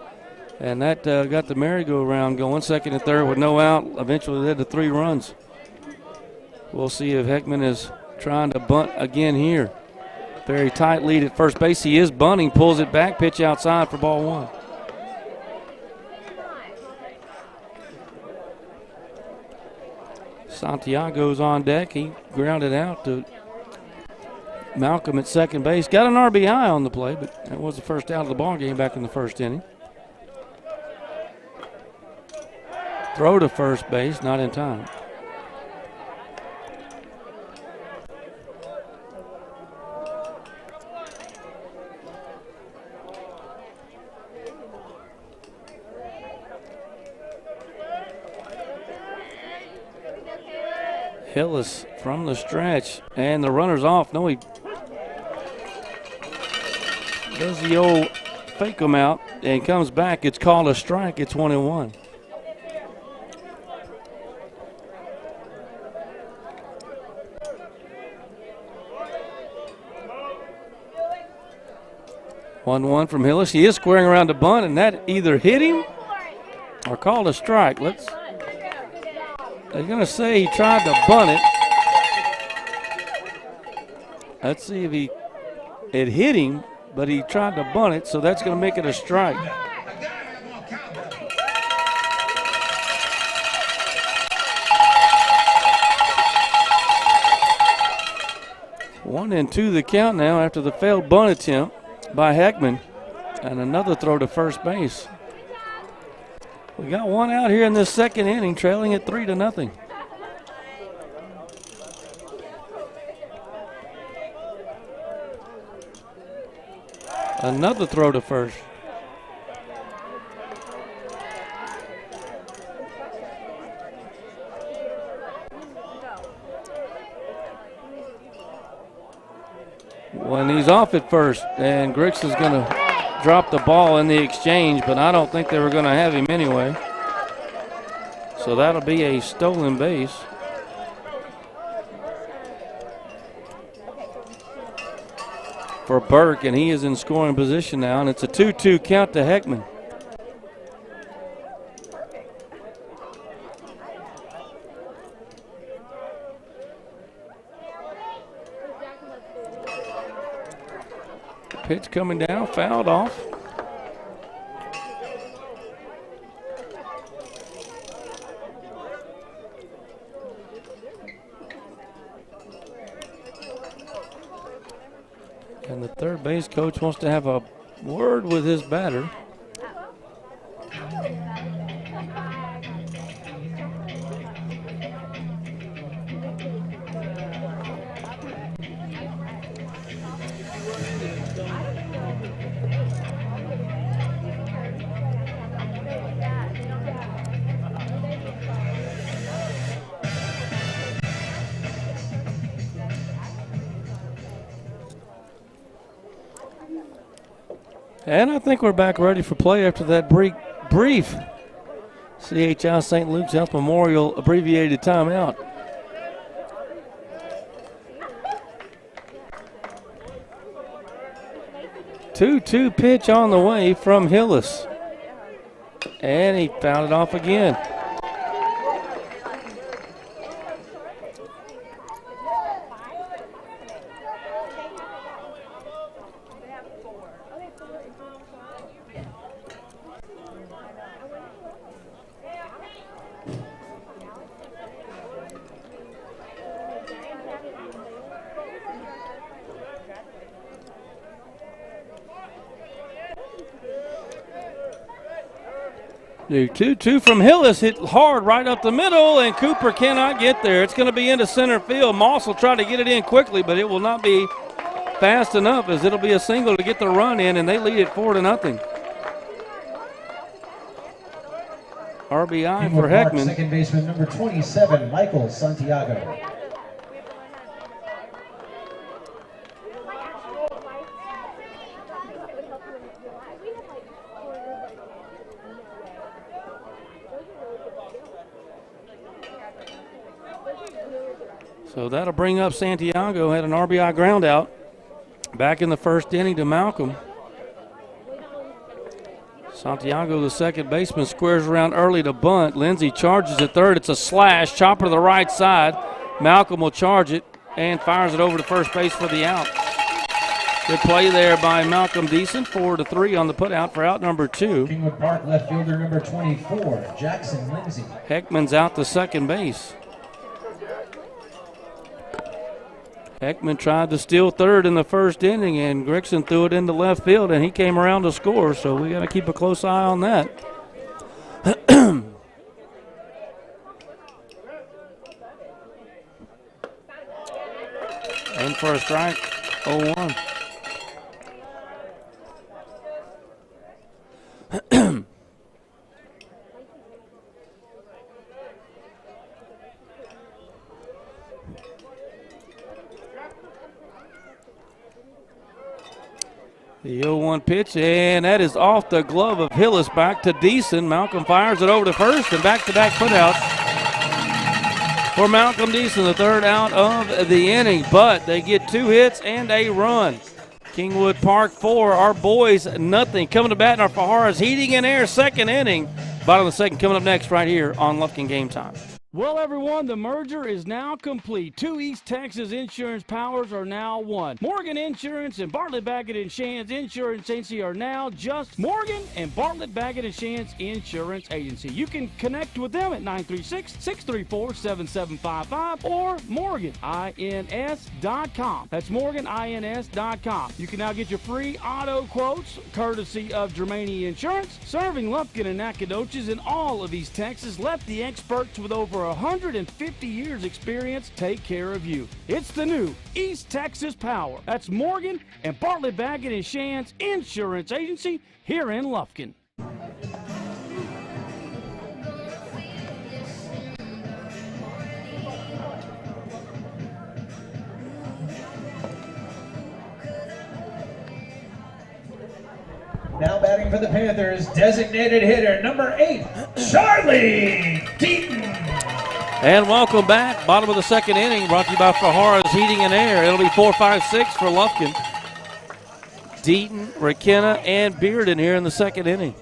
and that got the merry-go-round going. Second and third with no out. Eventually led to 3 runs. We'll see if Heckman is trying to bunt again here. Very tight lead at first base. He is bunting, pulls it back, pitch outside for ball 1. Santiago's on deck. He grounded out to Malcolm at second base. Got an RBI on the play, but that was the first out of the ball game back in the first inning. Throw to first base, not in time. Hillis from the stretch, and the runner's off. No, he does the old fake him out and comes back. It's called a strike. It's 1-1. One from Hillis. He is squaring around the bunt, and that either hit him or called a strike. They're going to say he tried to bunt it. Let's see if it hit him, but he tried to bunt it, so that's going to make it a strike. One and two the count now after the failed bunt attempt by Heckman, and another throw to first base. We got one out here in this second inning, trailing it 3-0. Another throw to first. When he's off at first, and Griggs is going to drop the ball in the exchange, but I don't think they were going to have him anyway. So that'll be a stolen base. For Burke, and he is in scoring position now, and it's a 2-2 count to Heckman. Pitch coming down, fouled off. And the third base coach wants to have a word with his batter. And I think we're back ready for play after that brief CHI St. Luke's Health Memorial abbreviated timeout. Two pitch on the way from Hillis. And he fouled it off again. The 2-2 from Hillis hit hard right up the middle, and Cooper cannot get there. It's going to be into center field. Moss will try to get it in quickly, but it will not be fast enough, as it'll be a single to get the run in, and they lead it 4-0. RBI for Heckman. Second baseman number 27, Michael Santiago. So that'll bring up Santiago. Had an RBI ground out back in the first inning to Malcolm. Santiago, the second baseman, squares around early to bunt. Lindsey charges at third. It's a slash. Chopper to the right side. Malcolm will charge it and fires it over to first base for the out. Good play there by Malcolm Deason. 4-3 on the putout for out number 2. Kingwood Park left fielder number 24, Jackson Lindsey. Heckman's out to second base. Heckman tried to steal third in the first inning, and Gregson threw it into left field, and he came around to score, so we got to keep a close eye on that. And for a strike, 0-1. The 0-1 pitch, and that is off the glove of Hillis, back to Deason. Malcolm fires it over to first, and back-to-back putouts for Malcolm Deason, the third out of the inning. But they get 2 hits and a run. Kingwood Park 4, our boys nothing. Coming to bat in our Fajar's Heating and Air second inning. Bottom of the second coming up next right here on Lufkin Game Time. Well, everyone, the merger is now complete. 2 East Texas insurance powers are now one. Morgan Insurance and Bartlett Baggett & Shands Insurance Agency are now just Morgan and Bartlett Baggett & Shands Insurance Agency. You can connect with them at 936-634-7755 or morganins.com. That's morganins.com. You can now get your free auto quotes courtesy of Germania Insurance, serving Lufkin and Nacogdoches in all of East Texas. Let the experts with over 150 years experience take care of you. It's the new East Texas Power. That's Morgan and Bartlett Baggett & Shands Insurance Agency here in Lufkin. Now batting for the Panthers, designated hitter number 8, Charlie Deaton. And welcome back. Bottom of the second inning, brought to you by Fajar's Heating and Air. It'll be 4-5-6 for Lufkin. Deaton, McKenna, and Bearden here in the second inning.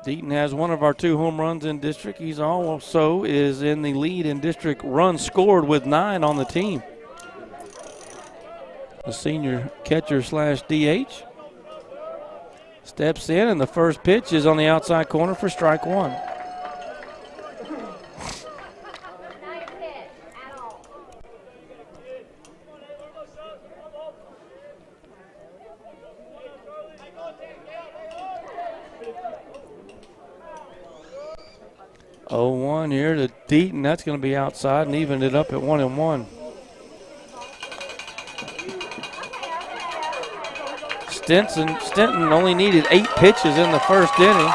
Deaton has one of our 2 home runs in district. He's also is in the lead in district runs scored with 9 on the team. The senior catcher/DH steps in, and the first pitch is on the outside corner for strike 1. Oh, 0-1 here to Deaton. That's going to be outside and evened it up at 1-1. Stinton only needed 8 pitches in the first inning.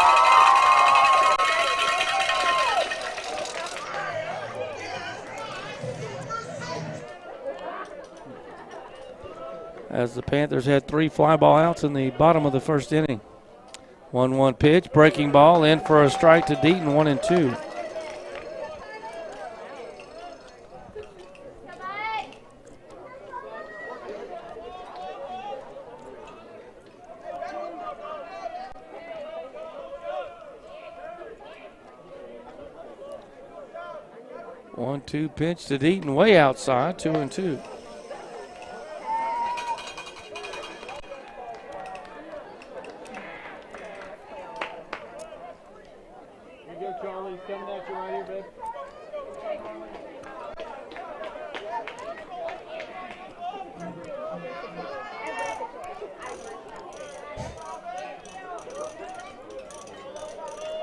as the Panthers had 3 fly ball outs in the bottom of the first inning. 1-1 pitch, breaking ball in for a strike to Deaton, 1-2. One-two pitch to Deaton, way outside, 2-2.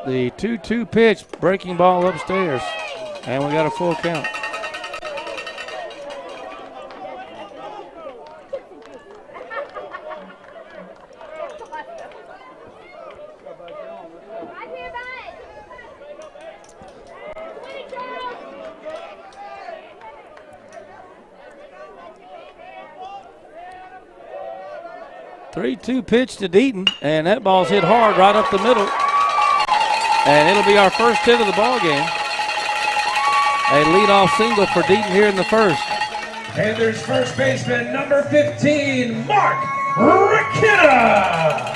The 2-2 pitch, breaking ball upstairs, and we got a full count. Three-two pitch to Deaton, and that ball's hit hard right up the middle. And it'll be our first hit of the ball game. A leadoff single for Deaton here in the first. Panthers first baseman, number 15, Mark Ricketta.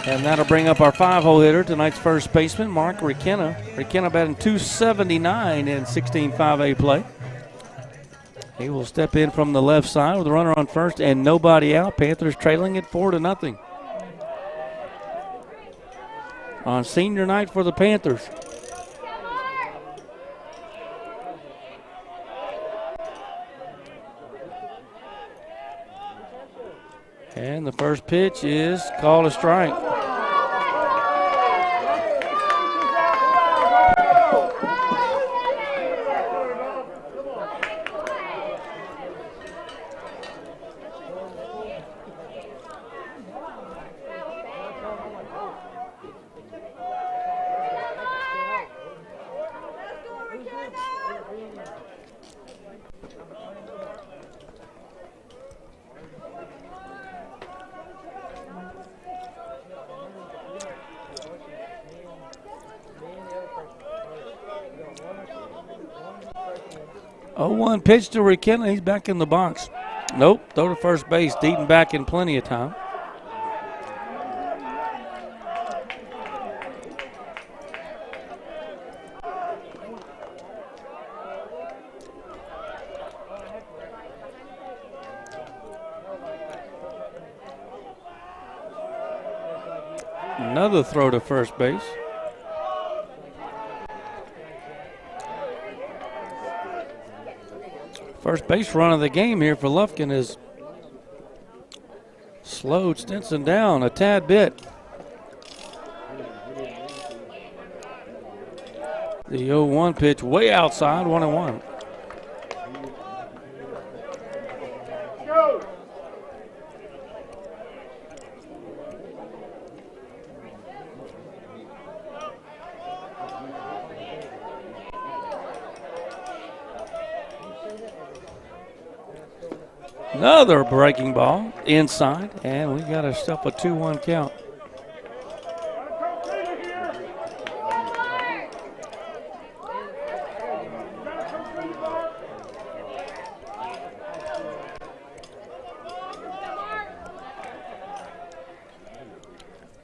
And that'll bring up our 5-hole hitter, tonight's first baseman, Mark Ricketta. Ricketta batting .279 in 16 5A play. He will step in from the left side with a runner on first and nobody out. Panthers trailing it 4-0. On senior night for the Panthers. And the first pitch is called a strike. One pitch to Ricketta. He's back in the box. Nope, throw to first base. Deaton back in plenty of time. Another throw to first base. First base run of the game here for Lufkin is slowed Stinson down a tad bit. The 0-1 pitch way outside, 1-1. Another breaking ball inside, and we got ourselves a 2-1 count.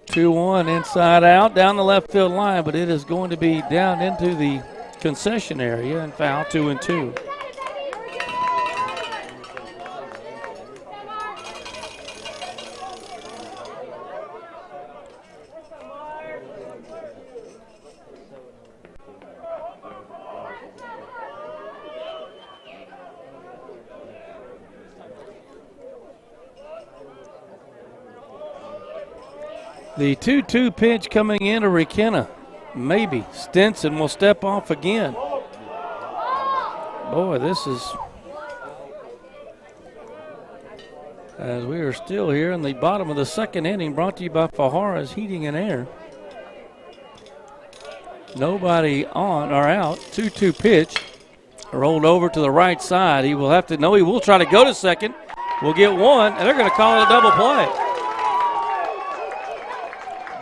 Two-one inside out down the left field line, but it is going to be down into the concession area and foul, 2-2. The 2-2 pitch coming in to Ricketta. Maybe Stinson will step off again. Boy, this is, as we are still here in the bottom of the second inning, brought to you by Fajara's Heating and Air. Nobody on or out. 2-2 pitch. rolled over to the right side. He will have to, no, he will try to go to second. We'll get one, and they're going to call it a double play.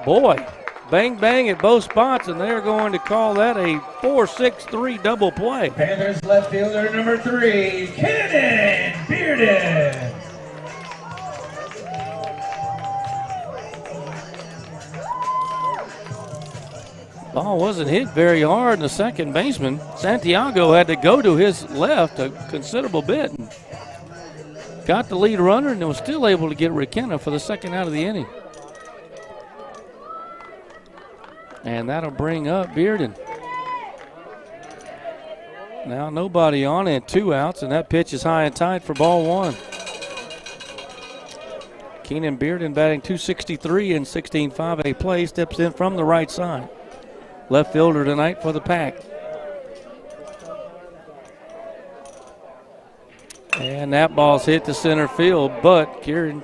Boy, bang, bang at both spots, and they're going to call that a 4-6-3 double play. Panthers left fielder number 3, Cannon Bearden. Ball wasn't hit very hard, and the second baseman, Santiago, had to go to his left a considerable bit. And got the lead runner and was still able to get McKenna for the second out of the inning. And that'll bring up Bearden. Now nobody on and 2 outs, and that pitch is high and tight for ball 1. Keenan Bearden batting .263 in 16-5A play, steps in from the right side. Left fielder tonight for the Pack. And that ball's hit to center field, but Kieran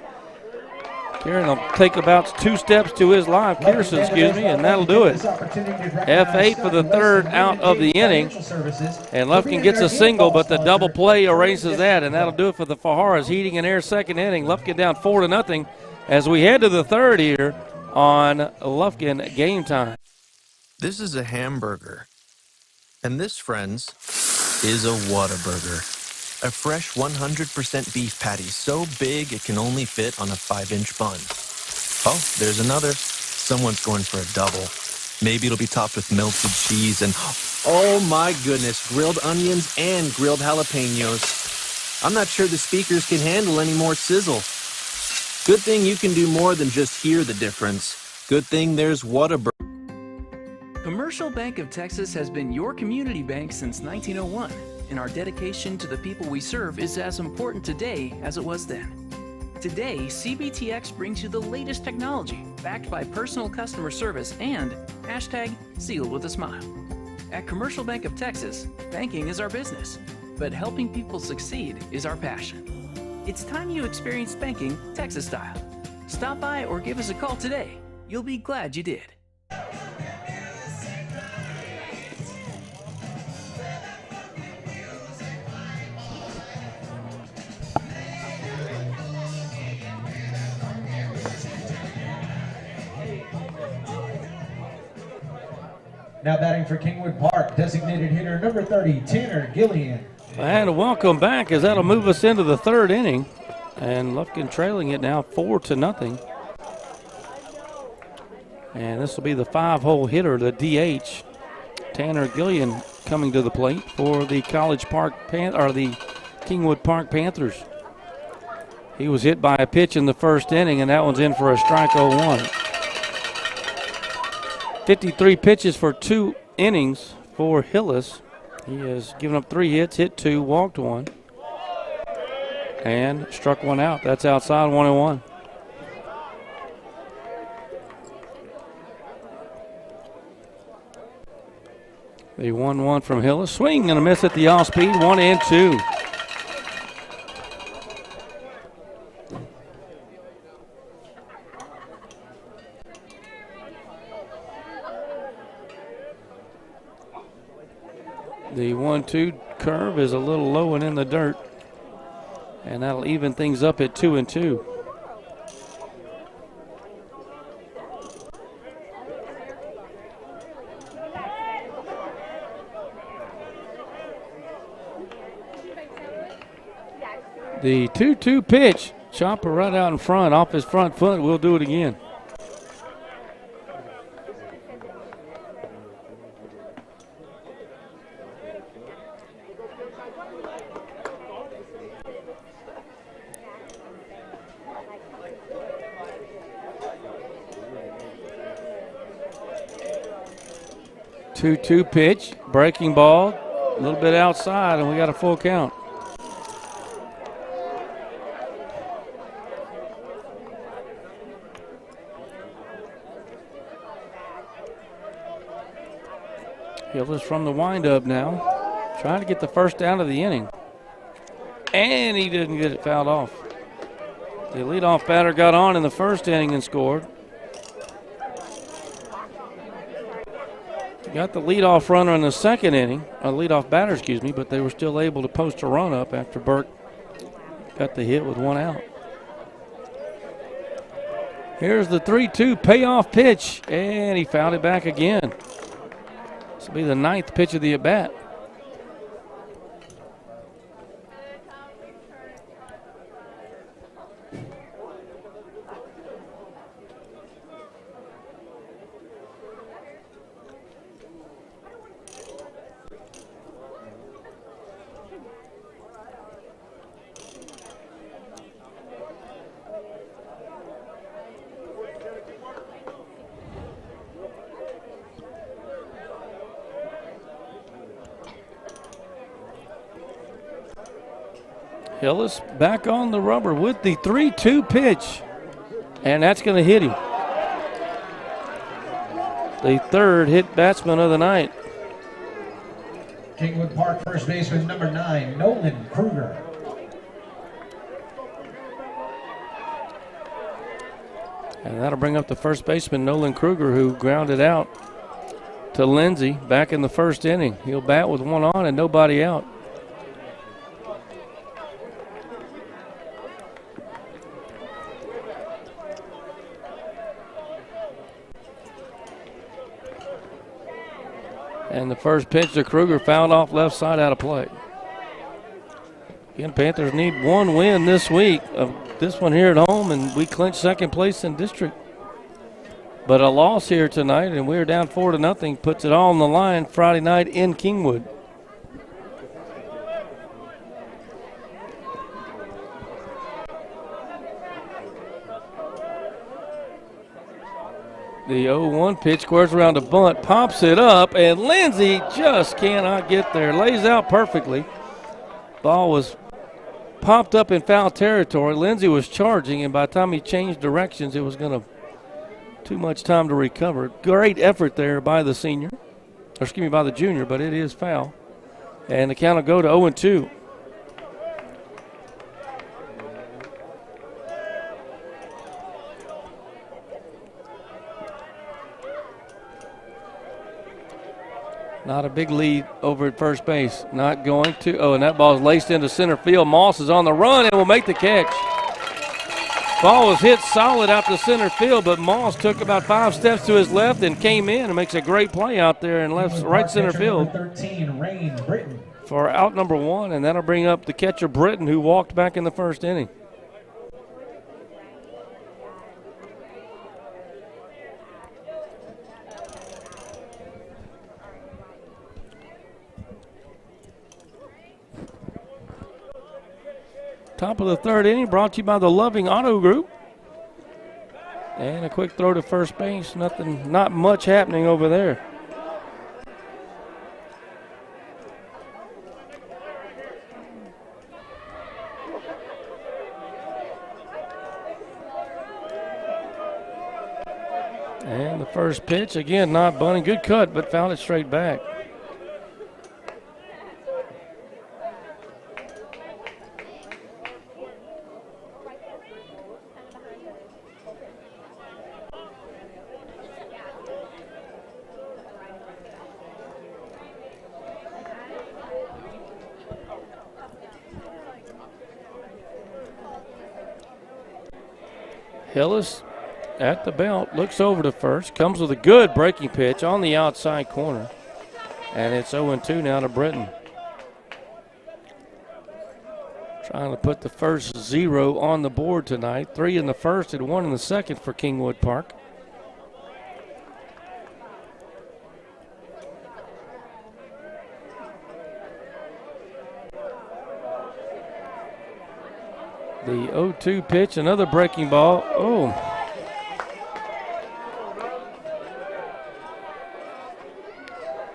will take about 2 steps to his life, Pearson, and that'll do it. F8 for the 3rd out of the inning. And Lufkin gets a single, but the double play erases that, and that'll do it for the Fajaras. Heating and Air 2nd inning. Lufkin down 4-0 as we head to the 3rd here on Lufkin Game Time. This is a hamburger, and this, friends, is a Whataburger. A fresh 100% beef patty so big it can only fit on a 5-inch bun. Oh, there's another. Someone's going for a double. Maybe it'll be topped with melted cheese and, oh my goodness, grilled onions and grilled jalapenos. I'm not sure the speakers can handle any more sizzle. Good thing you can do more than just hear the difference. Good thing there's Whataburger. Commercial Bank of Texas has been your community bank since 1901, and our dedication to the people we serve is as important today as it was then. Today, CBTX brings you the latest technology, backed by personal customer service and #sealed with a smile. At Commercial Bank of Texas, banking is our business, but helping people succeed is our passion. It's time you experience banking Texas style. Stop by or give us a call today. You'll be glad you did. Now batting for Kingwood Park, designated hitter number 30, Tanner Gillian. And welcome back, as that'll move us into the 3rd inning. And Lufkin trailing it now 4-0. And this will be the 5-hole hitter, the DH, Tanner Gillian, coming to the plate for the the Kingwood Park Panthers. He was hit by a pitch in the 1st inning, and that one's in for a strike 0-1. 53 pitches for 2 innings for Hillis. He has given up 3 hits, hit 2, walked 1, and struck 1 out. That's outside, 1-1. The 1-1 from Hillis. Swing and a miss at the off-speed, 1-2. The 1-2 curve is a little low and in the dirt, and that'll even things up at 2-2. The 2-2 pitch, chopper right out in front, off his front foot. We'll do it again. Two pitch, breaking ball, a little bit outside, and we got a full count. Hillis from the windup now, trying to get the 1st down of the inning. And he didn't get it fouled off. The leadoff batter got on in the 1st inning and scored. got the leadoff runner in the second inning, leadoff batter, excuse me, but they were still able to post a run up after Burke got the hit with one out. Here's the 3-2 payoff pitch, and he fouled it back again. This will be the 9th pitch of the at-bat. Hillis back on the rubber with the 3-2 pitch, and that's going to hit him. The 3rd hit batsman of the night. Kingwood Park first baseman number 9, Nolan Kruger. And that'll bring up the first baseman, Nolan Kruger, who grounded out to Lindsey back in the first inning. He'll bat with one on and nobody out. And the first pitch to Kruger fouled off left side out of play. Again, Panthers need one win this week of this one here at home, and we clinch second place in district. But a loss here tonight, and we're down 4-0, puts it all on the line Friday night in Kingwood. The 0-1 pitch squares around a bunt, pops it up, and Lindsey just cannot get there. Lays out perfectly. Ball was popped up in foul territory. Lindsey was charging, and by the time he changed directions, it was going to too much time to recover. Great effort there by the senior, or excuse me, by the junior, but it is foul. And the count will go to 0-2. Not a big lead over at first base. Not going to. Oh, and that ball is laced into center field. Moss is on the run and will make the catch. Ball was hit solid out to center field, but Moss took about 5 steps to his left and came in and makes a great play out there in right center field 13, Rain Britton. for out number 1, and that'll bring up the catcher Britton, who walked back in the first inning. Top of the 3rd inning, brought to you by the Loving Auto Group. And a quick throw to first base. Not much happening over there. And the first pitch, again, not bunting. Good cut, but fouled it straight back. Hillis at the belt, looks over to first, comes with a good breaking pitch on the outside corner. And it's 0-2 now to Britton. Trying to put the first 0 on the board tonight. 3 in the first and 1 in the second for Kingwood Park. The 0-2 pitch, another breaking ball. Oh.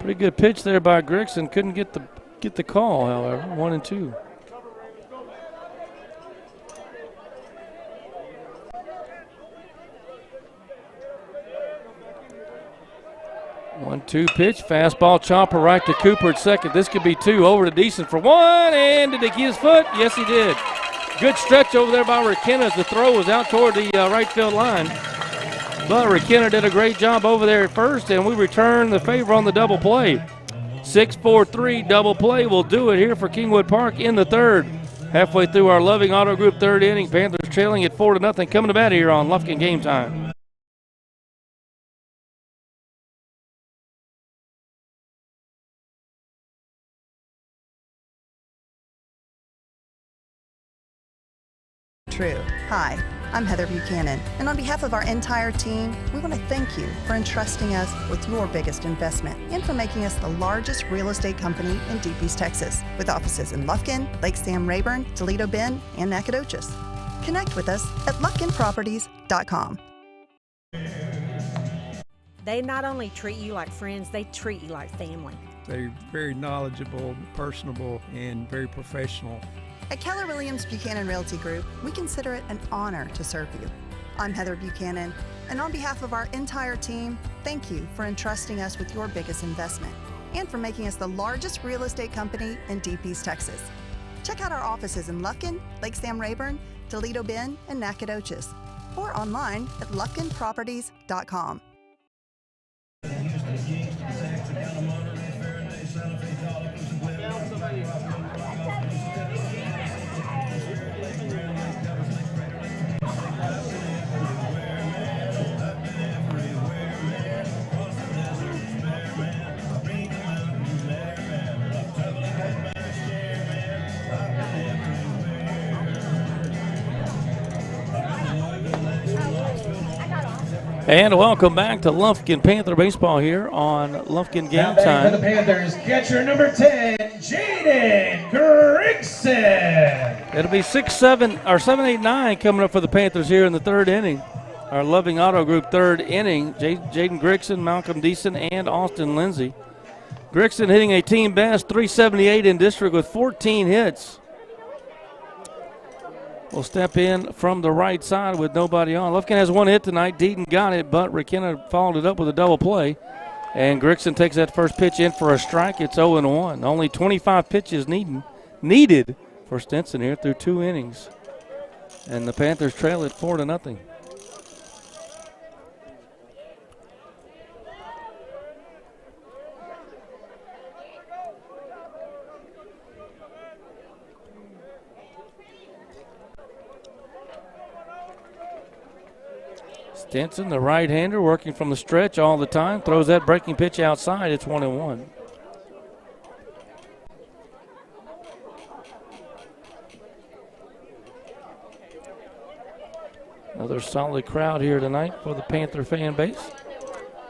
Pretty good pitch there by Grigson. Couldn't get the call, however. 1-2. One-two pitch, fastball chopper right to Cooper at second. This could be 2. Over to Deason for 1, and did he get his foot? Yes, he did. Good stretch over there by McKenna as the throw was out toward the right field line. But McKenna did a great job over there at first, and we return the favor on the double play. 6-4-3 double play will do it here for Kingwood Park in the third. Halfway through our Loving Auto Group third inning, Panthers trailing at 4-0, coming to bat here on Lufkin Game Time. True. Hi, I'm Heather Buchanan, and on behalf of our entire team, we want to thank you for entrusting us with your biggest investment and for making us the largest real estate company in Deep East Texas, with offices in Lufkin, Lake Sam Rayburn, Toledo Bend, and Nacogdoches. Connect with us at lufkinproperties.com. They not only treat you like friends, they treat you like family. They're very knowledgeable, personable, and very professional. At Keller Williams Buchanan Realty Group, we consider it an honor to serve you. I'm Heather Buchanan, and on behalf of our entire team, thank you for entrusting us with your biggest investment and for making us the largest real estate company in Deep East Texas. Check out our offices in Lufkin, Lake Sam Rayburn, Toledo Bend, and Nacogdoches, or online at lufkinproperties.com. And welcome back to Lufkin Panther Baseball here on Lufkin Game For Time. the Panthers, catcher number 10, Jaden Grigson. It'll be 7, 8, 9 coming up for the Panthers here in the third inning. Our Loving Auto Group third inning, Jaden Grigson, Malcolm Deason, and Austin Lindsay. Grigson hitting a team best 378 in district with 14 hits. Will step in from the right side with nobody on. Lufkin has one hit tonight. Deaton got it, but McKenna followed it up with a double play. And Grigson takes that first pitch in for a strike. It's 0-1. Only 25 pitches needed for Stinson here through 2 innings. And the Panthers trail it 4-0. Stinson, the right-hander, working from the stretch all the time, throws that breaking pitch outside. It's 1-1. Another solid crowd here tonight for the Panther fan base.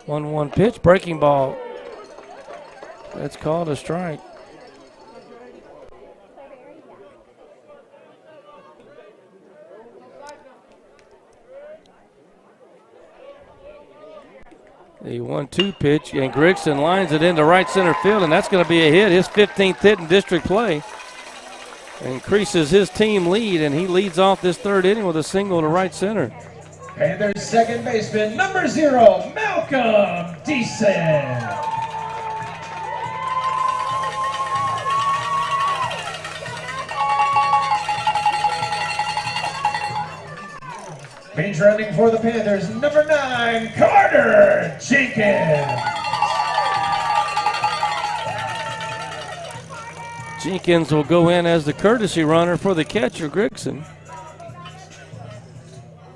1-1 pitch, breaking ball. That's called a strike. The 1-2 pitch, and Grigson lines it into right center field, and that's going to be a hit. His 15th hit in district play. Increases his team lead, and he leads off this third inning with a single to right center. Panthers second baseman, number 0, Malcolm Deason. Pinch running for the Panthers, number 9, Carter Jenkins. Jenkins will go in as the courtesy runner for the catcher, Grigson.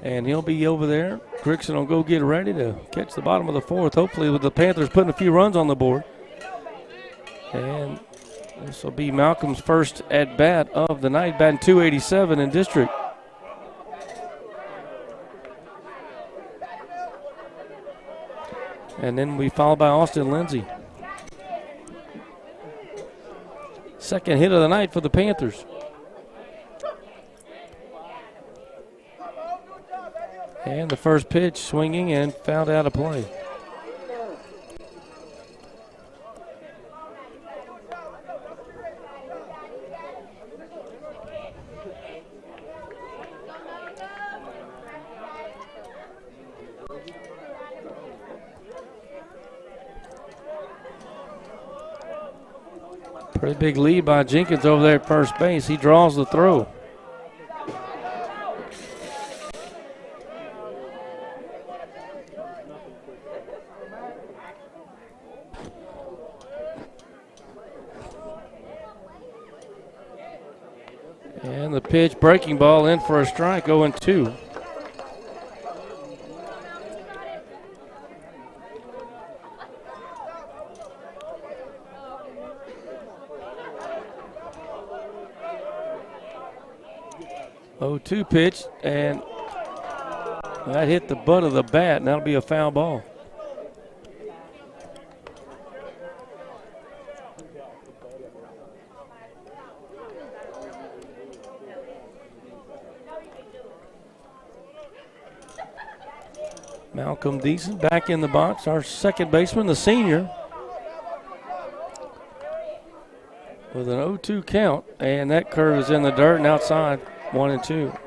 And he'll be over there. Grigson will go get ready to catch the bottom of the fourth, hopefully with the Panthers putting a few runs on the board. And this will be Malcolm's first at-bat of the night, batting .287 in district. And then we followed by Austin Lindsay. Second hit of the night for the Panthers. And the first pitch swinging and fouled out of play. Pretty big lead by Jenkins over there at first base. He draws the throw. And the pitch, breaking ball in for a strike, 0-2. Oh-2 pitch, and that hit the butt of the bat, and that'll be a foul ball. Malcolm Deason back in the box, our second baseman, the senior, with an 0-2 count, and that curve is in the dirt and outside, 1-2.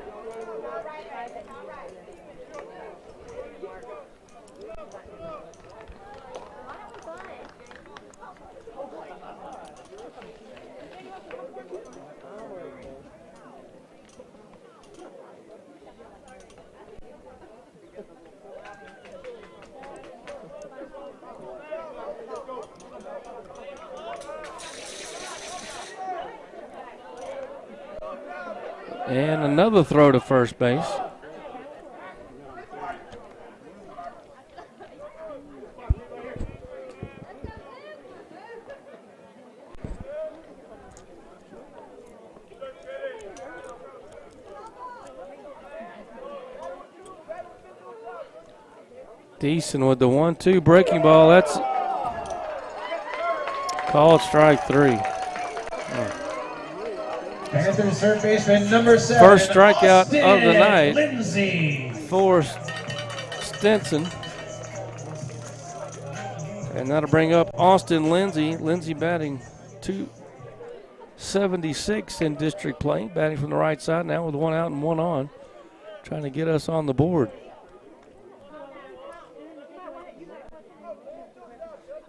And another throw to first base. Deason with the 1-2 breaking ball. That's called strike 3. Panthers third baseman number 7. First strikeout of the night Lindsay for Stinson. And that'll bring up Austin Lindsay. Lindsay batting .276 in district play, batting from the right side now with 1 out and 1 on, trying to get us on the board.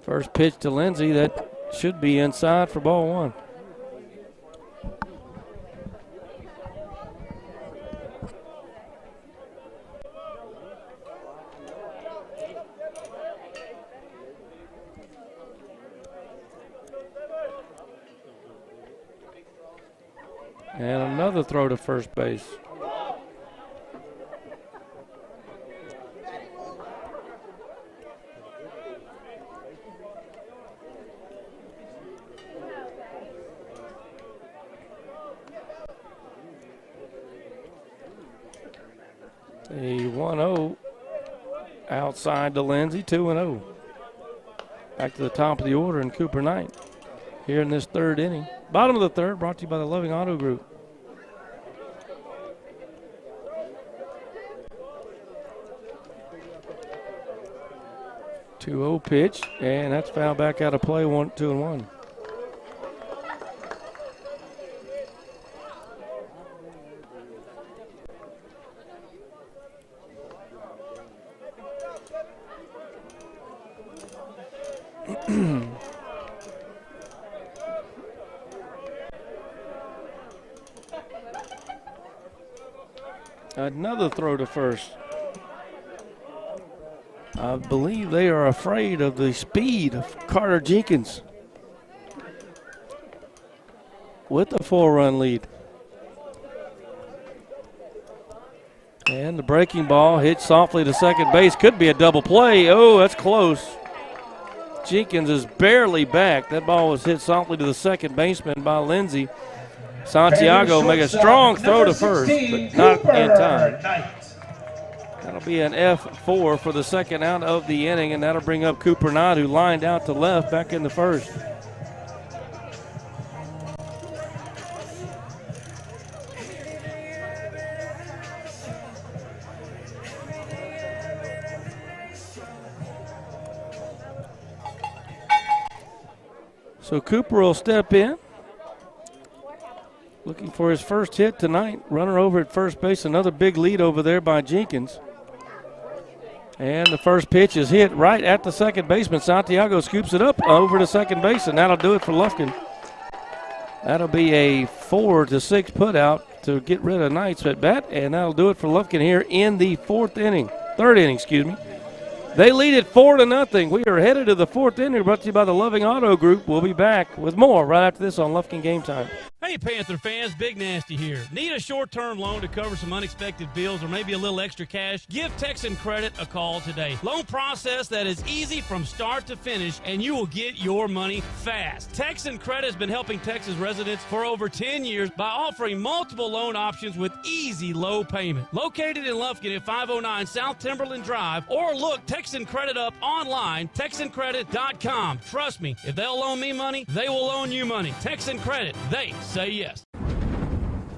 First pitch to Lindsay, that should be inside for ball 1. And another throw to first base. A 1-0 outside to Lindsay, 2-0. Back to the top of the order in Cooper Knight here in this third inning. Bottom of the third, brought to you by the Loving Auto Group. Two-0 pitch, and that's fouled back out of play, 2-1. Another throw to first. I believe they are afraid of the speed of Carter Jenkins with a 4-run lead. And the breaking ball hit softly to second base. Could be a double play. Oh, that's close. Jenkins is barely back. That ball was hit softly to the second baseman by Lindsay. Santiago make a strong throw to first, but not in time. That'll be an F4 for the second out of the inning, and that'll bring up Cooper Knott, who lined out to left back in the first. So Cooper will step in, looking for his first hit tonight. Runner over at first base, another big lead over there by Jenkins. And the first pitch is hit right at the second baseman. Santiago scoops it up over to second base, and that'll do it for Lufkin. That'll be a 4-6 put out to get rid of Knight's at bat, and that'll do it for Lufkin here in the third inning. They lead it 4-0. We are headed to the fourth inning, brought to you by the Loving Auto Group. We'll be back with more right after this on Lufkin Game Time. Hey, Hey, Panther fans, Big Nasty here. Need a short-term loan to cover some unexpected bills or maybe a little extra cash? Give Texan Credit a call today. Loan process that is easy from start to finish, and you will get your money fast. Texan Credit has been helping Texas residents for over 10 years by offering multiple loan options with easy low payment. Located in Lufkin at 509 South Timberland Drive, or look Texan Credit up online, TexanCredit.com. Trust me, if they'll loan me money, they will loan you money. Texan Credit, they say yes.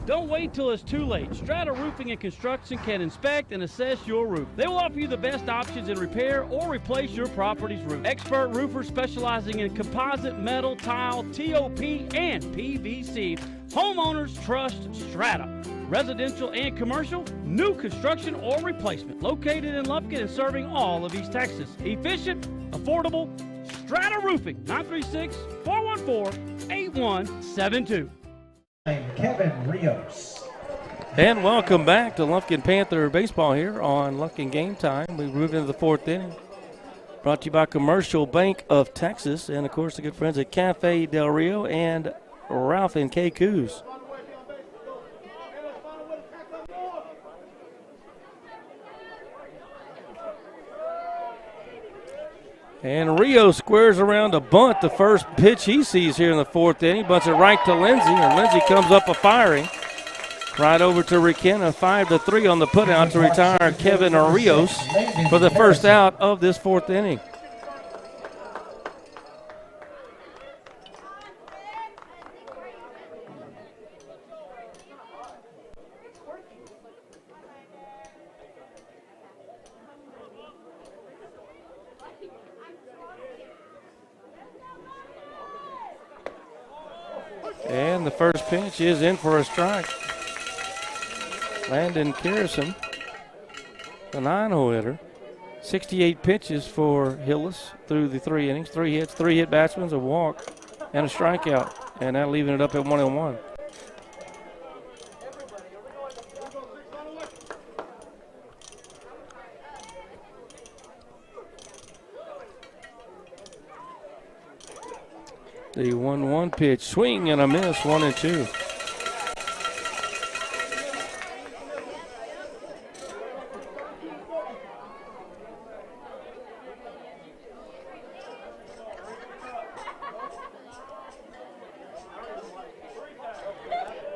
Don't wait till it's too late. Strata Roofing and Construction can inspect and assess your roof. They will offer you the best options in repair or replace your property's roof. Expert roofers specializing in composite, metal, tile, TOP, and PVC. Homeowners trust Strata. Residential and commercial, new construction or replacement. Located in Lufkin and serving all of East Texas. Efficient, affordable, Strata Roofing, 936-414-8172. Kevin Rios. And welcome back to Lufkin Panther Baseball here on Lufkin Game Time. We moved into the fourth inning. Brought to you by Commercial Bank of Texas and, of course, the good friends at Cafe Del Rio and Ralph and Kay Coos. And Rio squares around a bunt, the first pitch he sees here in the fourth inning. Bunts it right to Lindsey, and Lindsey comes up a firing. Right over to Riquena, 5-3 on the putout to retire Kevin Rios for the first out of this fourth inning. And the first pitch is in for a strike. Landon Carrison, the 9-hole hitter. 68 pitches for Hillis through the 3 innings. 3 hits, 3 hit batsmen, a walk, and a strikeout. And now leaving it up at 1-1. The 1-1 pitch, swing and a miss, 1-2.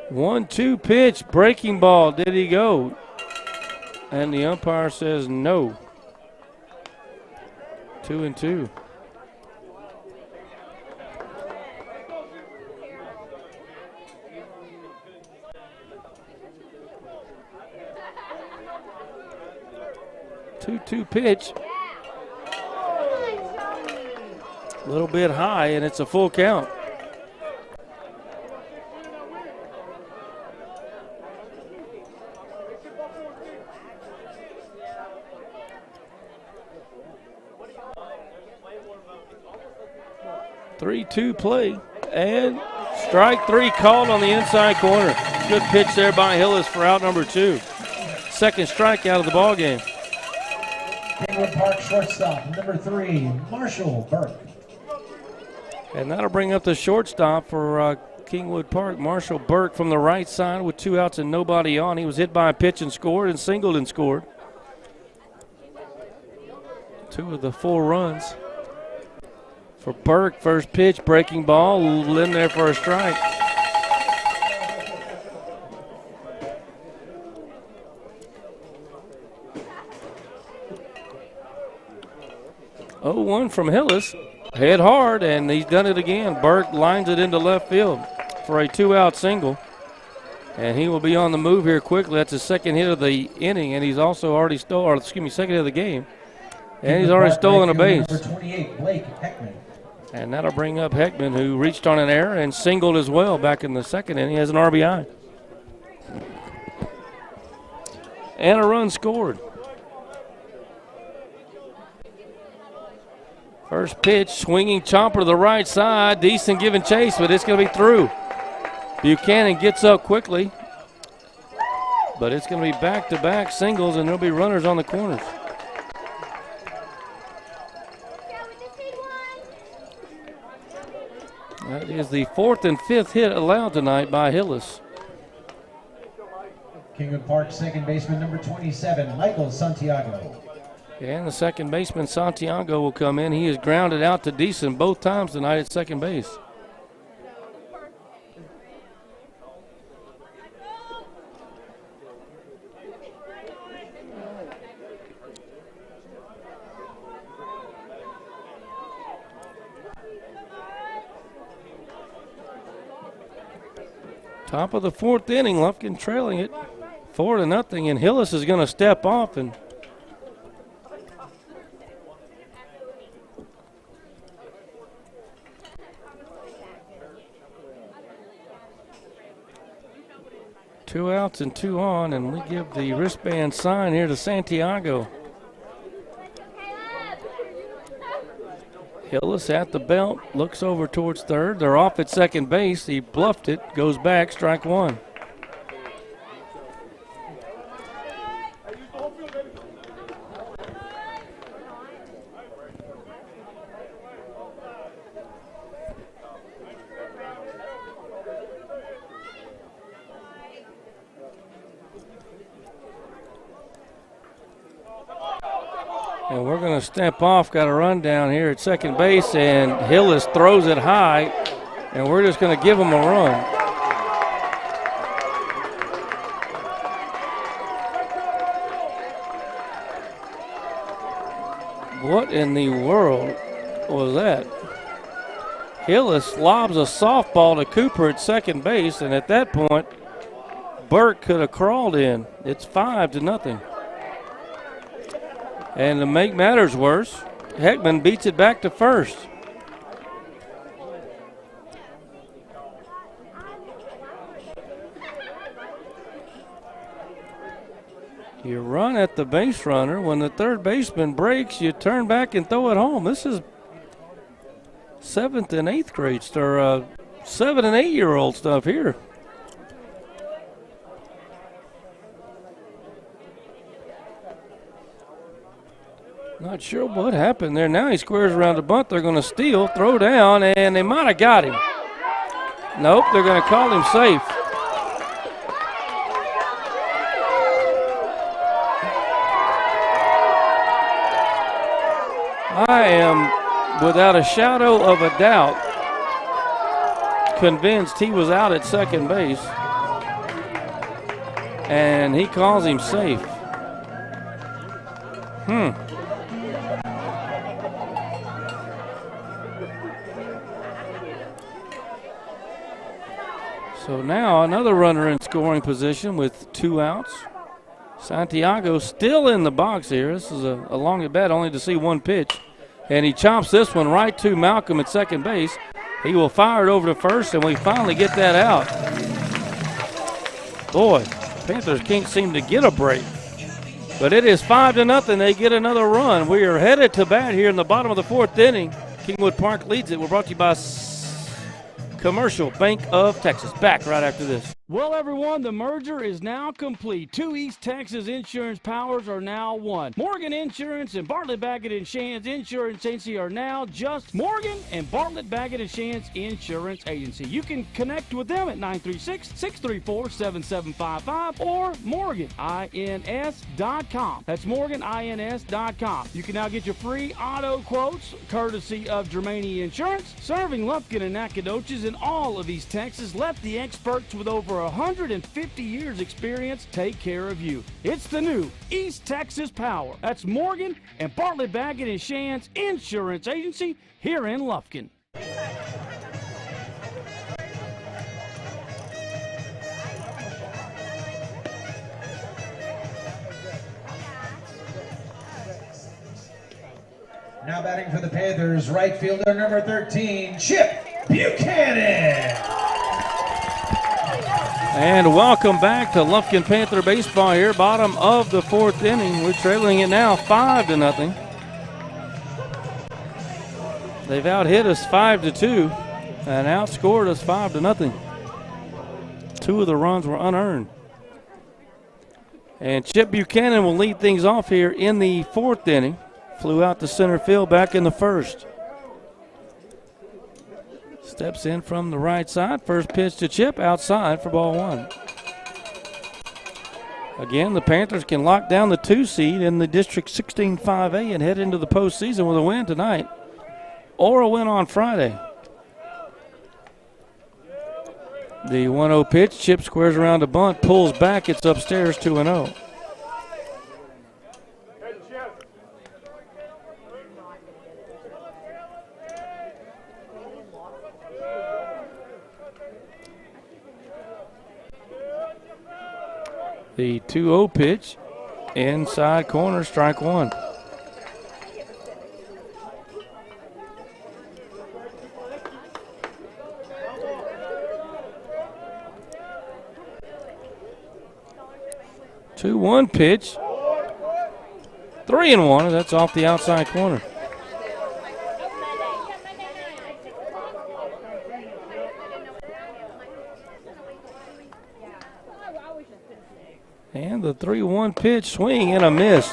One-two pitch, breaking ball. Did he go? And the umpire says no. 2-2. Two pitch. A little bit high, and it's a full count. Three-two play, and strike 3 called on the inside corner. Good pitch there by Hillis for out number 2. Second strikeout of the ball game. Kingwood Park shortstop, number 3, Marshall Burke. And that'll bring up the shortstop for Kingwood Park, Marshall Burke from the right side with 2 outs and nobody on. He was hit by a pitch and scored, and singled and scored. 2 of the 4 runs for Burke. First pitch, breaking ball, in there for a strike. Oh, 1 from Hillis. Head hard, and he's done it again. Burke lines it into left field for a 2-out single. And he will be on the move here quickly. That's his second hit of the inning, and he's also already second hit of the game. And he's already stolen a base. Number 28, Blake Heckman. And that'll bring up Heckman, who reached on an error and singled as well back in the second inning. He has an RBI. And a run scored. First pitch, swinging chopper to the right side. Decent giving chase, but it's going to be through. Buchanan gets up quickly, but it's going to be back-to-back singles, and there'll be runners on the corners. That That is the 4th and 5th hit allowed tonight by Hillis. Kingwood Park second baseman number 27, Michael Santiago. And the second baseman, Santiago, will come in. He is grounded out to decent both times tonight at second base. Top of the 4th inning, Lufkin trailing it 4-0, and Hillis is going to step off and two outs and 2 on, and we give the wristband sign here to Santiago. Hillis at the belt, looks over towards third. They're off at second base. He bluffed it, goes back, strike one. And we're going to step off, got a run down here at second base, and Hillis throws it high, and we're just going to give him a run. What in the world was that? Hillis lobs a softball to Cooper at second base, and at that point, Burke could have crawled in. It's 5-0. And to make matters worse, Heckman beats it back to first. You run at the base runner. When the third baseman breaks, you turn back and throw it home. This is 7th and 8th grade, or 7 and 8 year old stuff here. Not sure what happened there. Now he squares around the bunt. They're going to steal, throw down, and they might have got him. Nope, they're going to call him safe. I am, without a shadow of a doubt, convinced he was out at second base, and he calls him safe. So now another runner in scoring position with 2 outs. Santiago still in the box here. This is a long at bat, only to see 1 pitch. And he chops this one right to Malcolm at second base. He will fire it over to first, and we finally get that out. Boy, Panthers can't seem to get a break. But it is 5-0. They get another run. We are headed to bat here in the bottom of the 4th inning. Kingwood Park leads it. We're brought to you by Commercial Bank of Texas. Back right after this. Well, everyone, the merger is now complete. 2 East Texas insurance powers are now one. Morgan Insurance and Bartlett Baggett & Shands Insurance Agency are now just Morgan and Bartlett Baggett & Shands Insurance Agency. You can connect with them at 936-634-7755 or morganins.com. That's morganins.com. You can now get your free auto quotes courtesy of Germania Insurance. Serving Lufkin and Nacogdoches in all of East Texas. Let the experts with over 150 years experience take care of you. It's the new East Texas Power. That's Morgan and Bartlett Baggett & Shands Insurance Agency here in Lufkin. Now batting for the Panthers, right fielder number 13, Chip Buchanan. And welcome back to Lufkin Panther baseball here, bottom of the 4th inning. We're trailing it now 5-0. They've out-hit us 5-2 and outscored us 5-0. 2 of the runs were unearned. And Chip Buchanan will lead things off here in the 4th inning. Flew out to center field back in the 1st. Steps in from the right side. First pitch to Chip outside for ball one. Again, the Panthers can lock down the 2 seed in the District 16 5A and head into the postseason with a win tonight or a win on Friday. The 1-0 pitch. Chip squares around a bunt, pulls back. It's upstairs 2-0. The 2-0 pitch, inside corner, strike one. Two 1 pitch, 3-1. That's off the outside corner. And the 3-1 pitch, swing and a miss.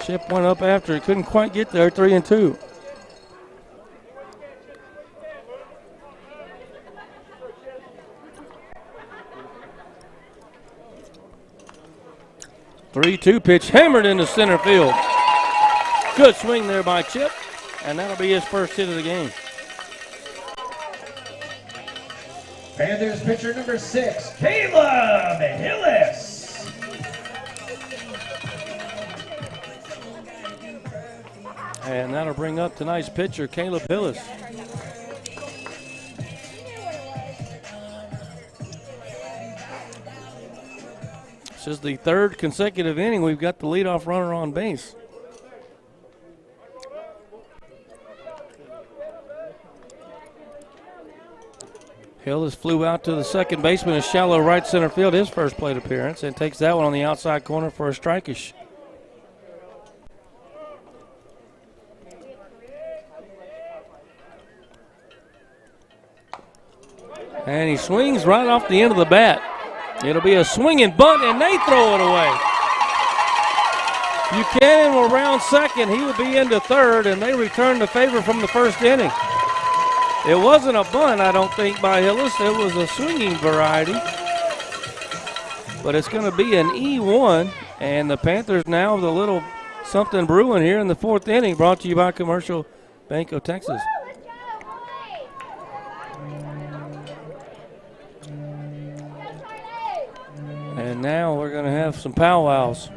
Chip went up after it, couldn't quite get there, 3-2. Three-two pitch hammered into center field. Good swing there by Chip, and that'll be his first hit of the game. Panthers pitcher number 6, Caleb Hillis. And that'll bring up tonight's pitcher, Caleb Hillis. This is the third consecutive inning we've got the leadoff runner on base. Hillis flew out to the second baseman in shallow right center field, his first plate appearance, and takes that one on the outside corner for a strikeish. And he swings right off the end of the bat. It'll be a swinging bunt, and they throw it away. Buchanan will round second. He will be into third, and they return the favor from the first inning. It wasn't a bunt, I don't think, by Hillis. It was a swinging variety. But it's going to be an E1, and the Panthers now with a little something brewing here in the fourth inning, brought to you by Commercial Bank of Texas. And now we're going to have some powwows.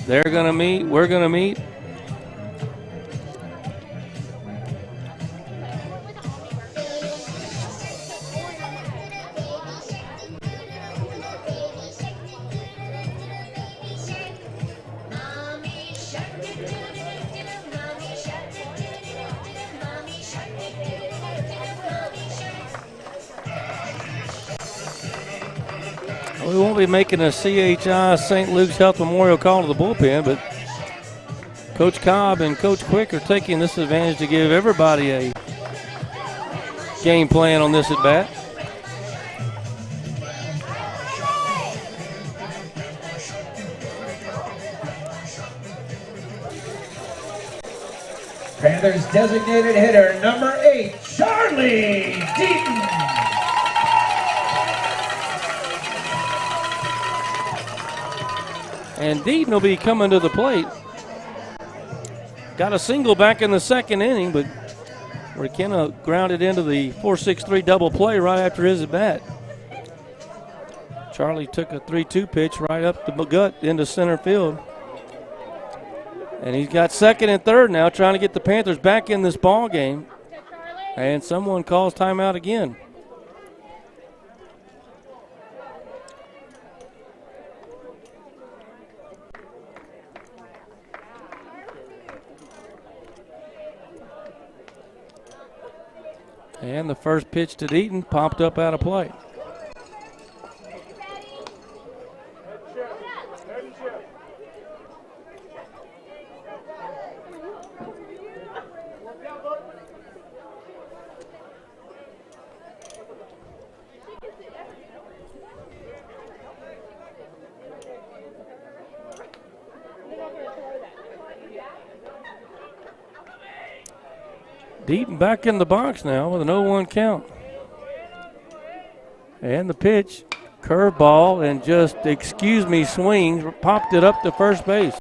They're going to meet, we're going to meet. We won't be making a CHI St. Luke's Health Memorial call to the bullpen, but Coach Cobb and Coach Quick are taking this advantage to give everybody a game plan on this at bat. Panthers designated hitter number 8, Charlie Deaton. And Deaton will be coming to the plate. Got a single back in the second inning, but McKenna grounded into the 4-6-3 double play right after his at bat. Charlie took a 3-2 pitch right up the gut into center field. And he's got second and third now, trying to get the Panthers back in this ball game. And someone calls timeout again. And the first pitch to Deaton popped up out of play. Deaton back in the box now with an 0-1 count. And the pitch, curveball, and just, excuse me, swing, popped it up to first base.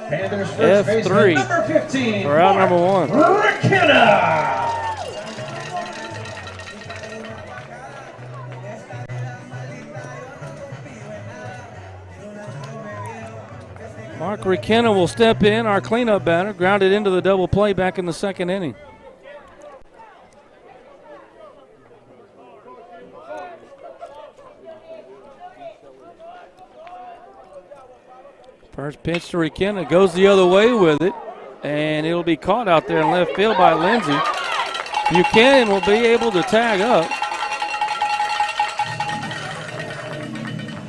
Panthers first baseman, number 15, for out number 1. McKenna. Mark McKenna will step in, our cleanup batter, grounded into the double play back in the second inning. First pitch to McKenna, goes the other way with it, and it'll be caught out there in left field by Lindsey. Buchanan will be able to tag up.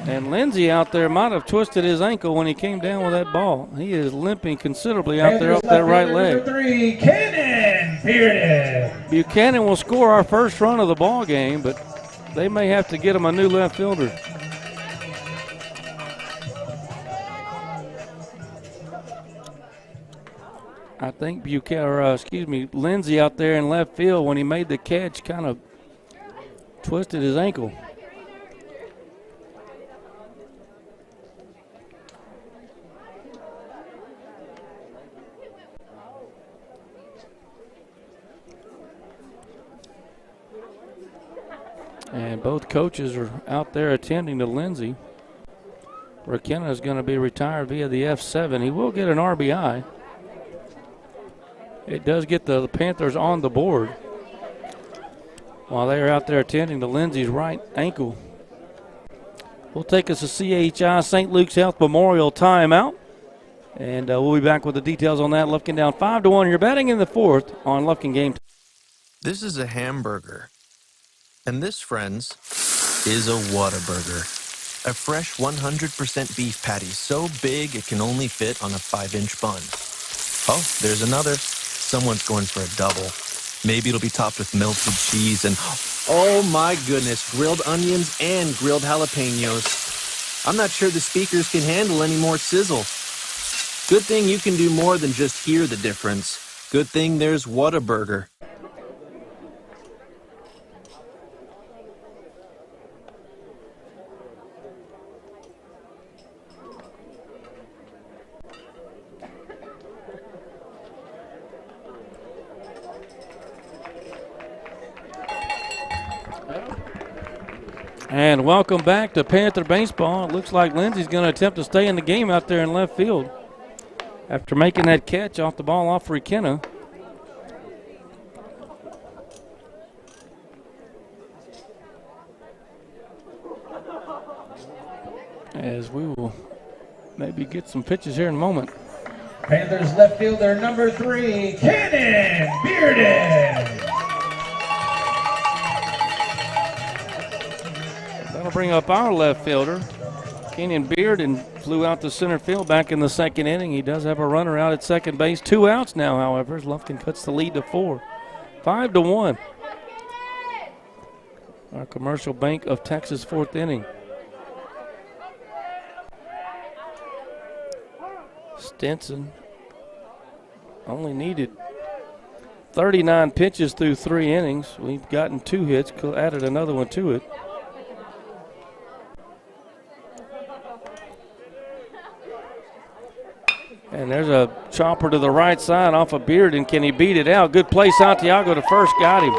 And Lindsey out there might have twisted his ankle when he came down with that ball. He is limping considerably out there up that right leg. Buchanan will score our first run of the ball game, but they may have to get him a new left fielder. I think Lindsey out there in left field when he made the catch kind of twisted his ankle. And both coaches are out there attending to Lindsey. McKenna is going to be retired via the F7. He will get an RBI. It does get the Panthers on the board while they are out there attending to Lindsey's right ankle. We'll take us a CHI St. Luke's Health Memorial timeout, and we'll be back with the details on that. Lufkin down 5-1. You're batting in the fourth on Lufkin Game. This is a hamburger. And this, friends, is a Whataburger. A fresh 100% beef patty so big it can only fit on a 5-inch bun. Oh, there's another. Someone's going for a double. Maybe it'll be topped with melted cheese and, oh my goodness, grilled onions and grilled jalapenos. I'm not sure the speakers can handle any more sizzle. Good thing you can do more than just hear the difference. Good thing there's Whataburger. And welcome back to Panther Baseball. It looks like Lindsey's going to attempt to stay in the game out there in left field after making that catch off the ball off McKenna. As we will maybe get some pitches here in a moment. Panthers left fielder number 3, Cannon Bearden. That'll bring up our left fielder. Kenyon Bearden flew out to center field back in the second inning. He does have a runner out at second base. 2 outs now, however, as Lufkin cuts the lead to 4. 5-1. Our Commercial Bank of Texas fourth inning. Stinson only needed 39 pitches through 3 innings. We've gotten 2 hits, added another one to it. And there's a chopper to the right side off of Bearden. Can he beat it out? Good play, Santiago to first, got him.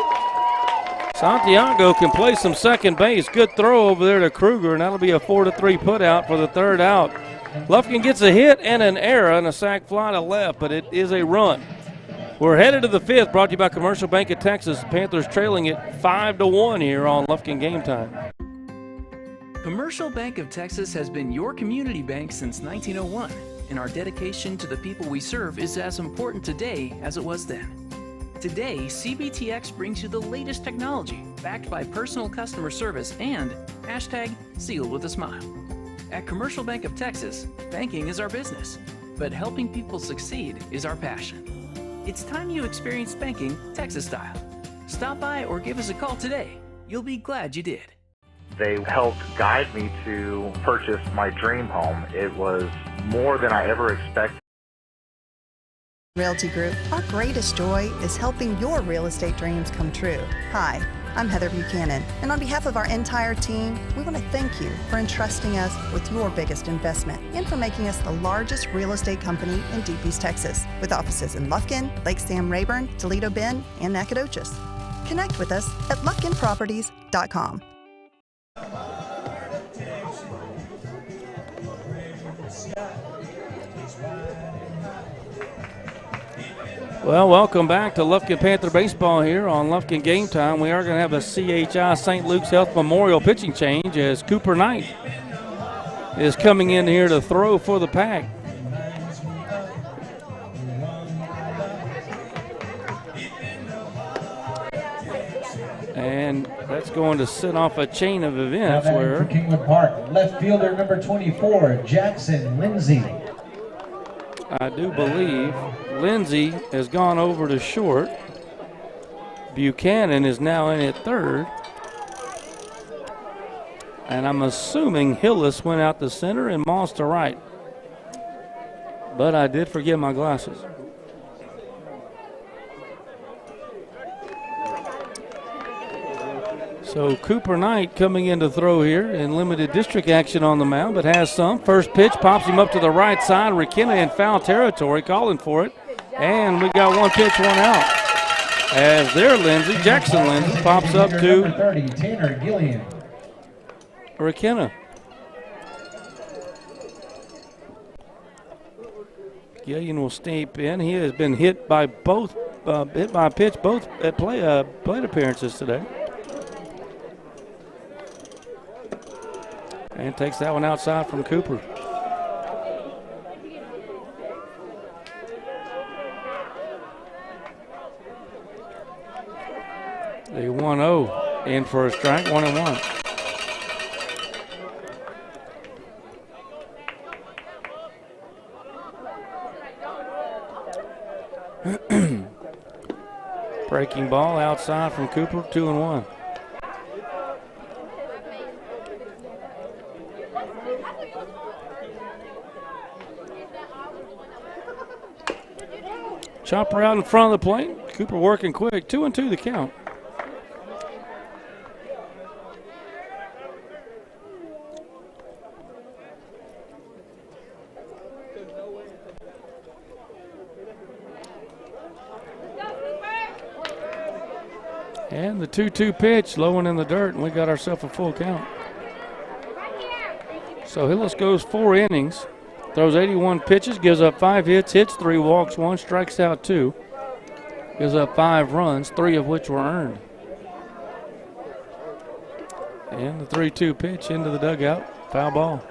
Santiago can play some second base. Good throw over there to Kruger, and that'll be a 4-3 put out for the third out. Lufkin gets a hit and an error and a sac fly to left, but it is a run. We're headed to the fifth, brought to you by Commercial Bank of Texas. Panthers trailing it 5-1 here on Lufkin Game Time. Commercial Bank of Texas has been your community bank since 1901. And our dedication to the people we serve is as important today as it was then. Today, CBTX brings you the latest technology, backed by personal customer service and #sealed with a smile. At Commercial Bank of Texas, banking is our business, but helping people succeed is our passion. It's time you experienced banking Texas style. Stop by or give us a call today. You'll be glad you did. They helped guide me to purchase my dream home. It was more than I ever expected. Realty Group, our greatest joy is helping your real estate dreams come true. Hi, I'm Heather Buchanan, and on behalf of our entire team, we want to thank you for entrusting us with your biggest investment and for making us the largest real estate company in Deep East Texas, with offices in Lufkin, Lake Sam Rayburn, Toledo Bend, and Nacogdoches. Connect with us at lufkinproperties.com. Well, welcome back to Lufkin Panther Baseball here on Lufkin Game Time. We are going to have a CHI St. Luke's Health Memorial pitching change as Cooper Knight is coming in here to throw for the Pack. And that's going to set off a chain of events where Kingwood Park, left fielder number 24, Jackson Lindsay. I do believe Lindsay has gone over to short. Buchanan is now in at third. And I'm assuming Hillis went out to center and Moss to right. But I did forget my glasses. So Cooper Knight coming in to throw here in limited district action on the mound, but has some. First pitch pops him up to the right side. McKenna in foul territory, calling for it. And we got one pitch, one out. As there, Lindsay, Jackson Lindsay, pops up to number 30, Tanner Gillian. McKenna. Gillian will step in. He has been hit by both, hit by a pitch both at plate appearances today. And takes that one outside from Cooper. The 1-0 in for a strike, 1-1. Breaking ball outside from Cooper, 2-1. Chopper out in front of the plate. Cooper working quick. 2-2 the count. And the 2-2 pitch, low and in the dirt, and we got ourselves a full count. So Hillis goes 4 innings. Throws 81 pitches, gives up 5 hits, hits 3, walks 1, strikes out 2. Gives up 5 runs, 3 of which were earned. And the 3-2 pitch into the dugout, foul ball.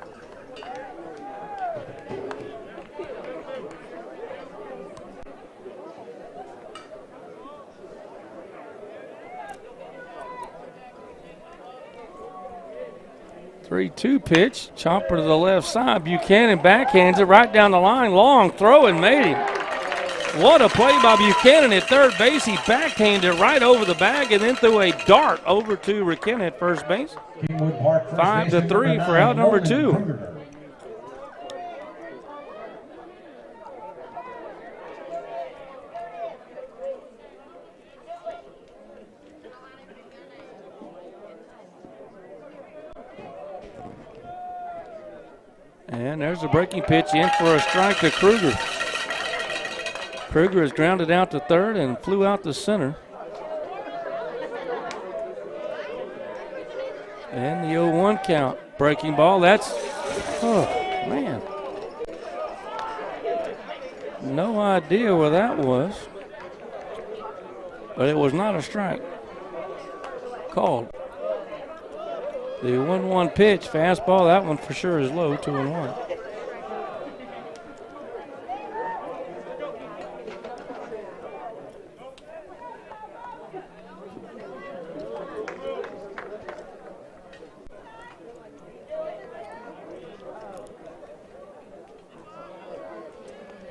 Three-two pitch, chopper to the left side. Buchanan backhands it right down the line. Long throw and made him. What a play by Buchanan at third base. He backhanded it right over the bag and then threw a dart over to McKenna at first base. 5-3 for out number 2. And there's a breaking pitch in for a strike to Kruger. Kruger is grounded out to third and flew out to center. And the 0-1 count. Breaking ball, that's, oh, man. No idea where that was. But it was not a strike. Called. The 1-1 pitch, fastball, that one for sure is low, 2-1.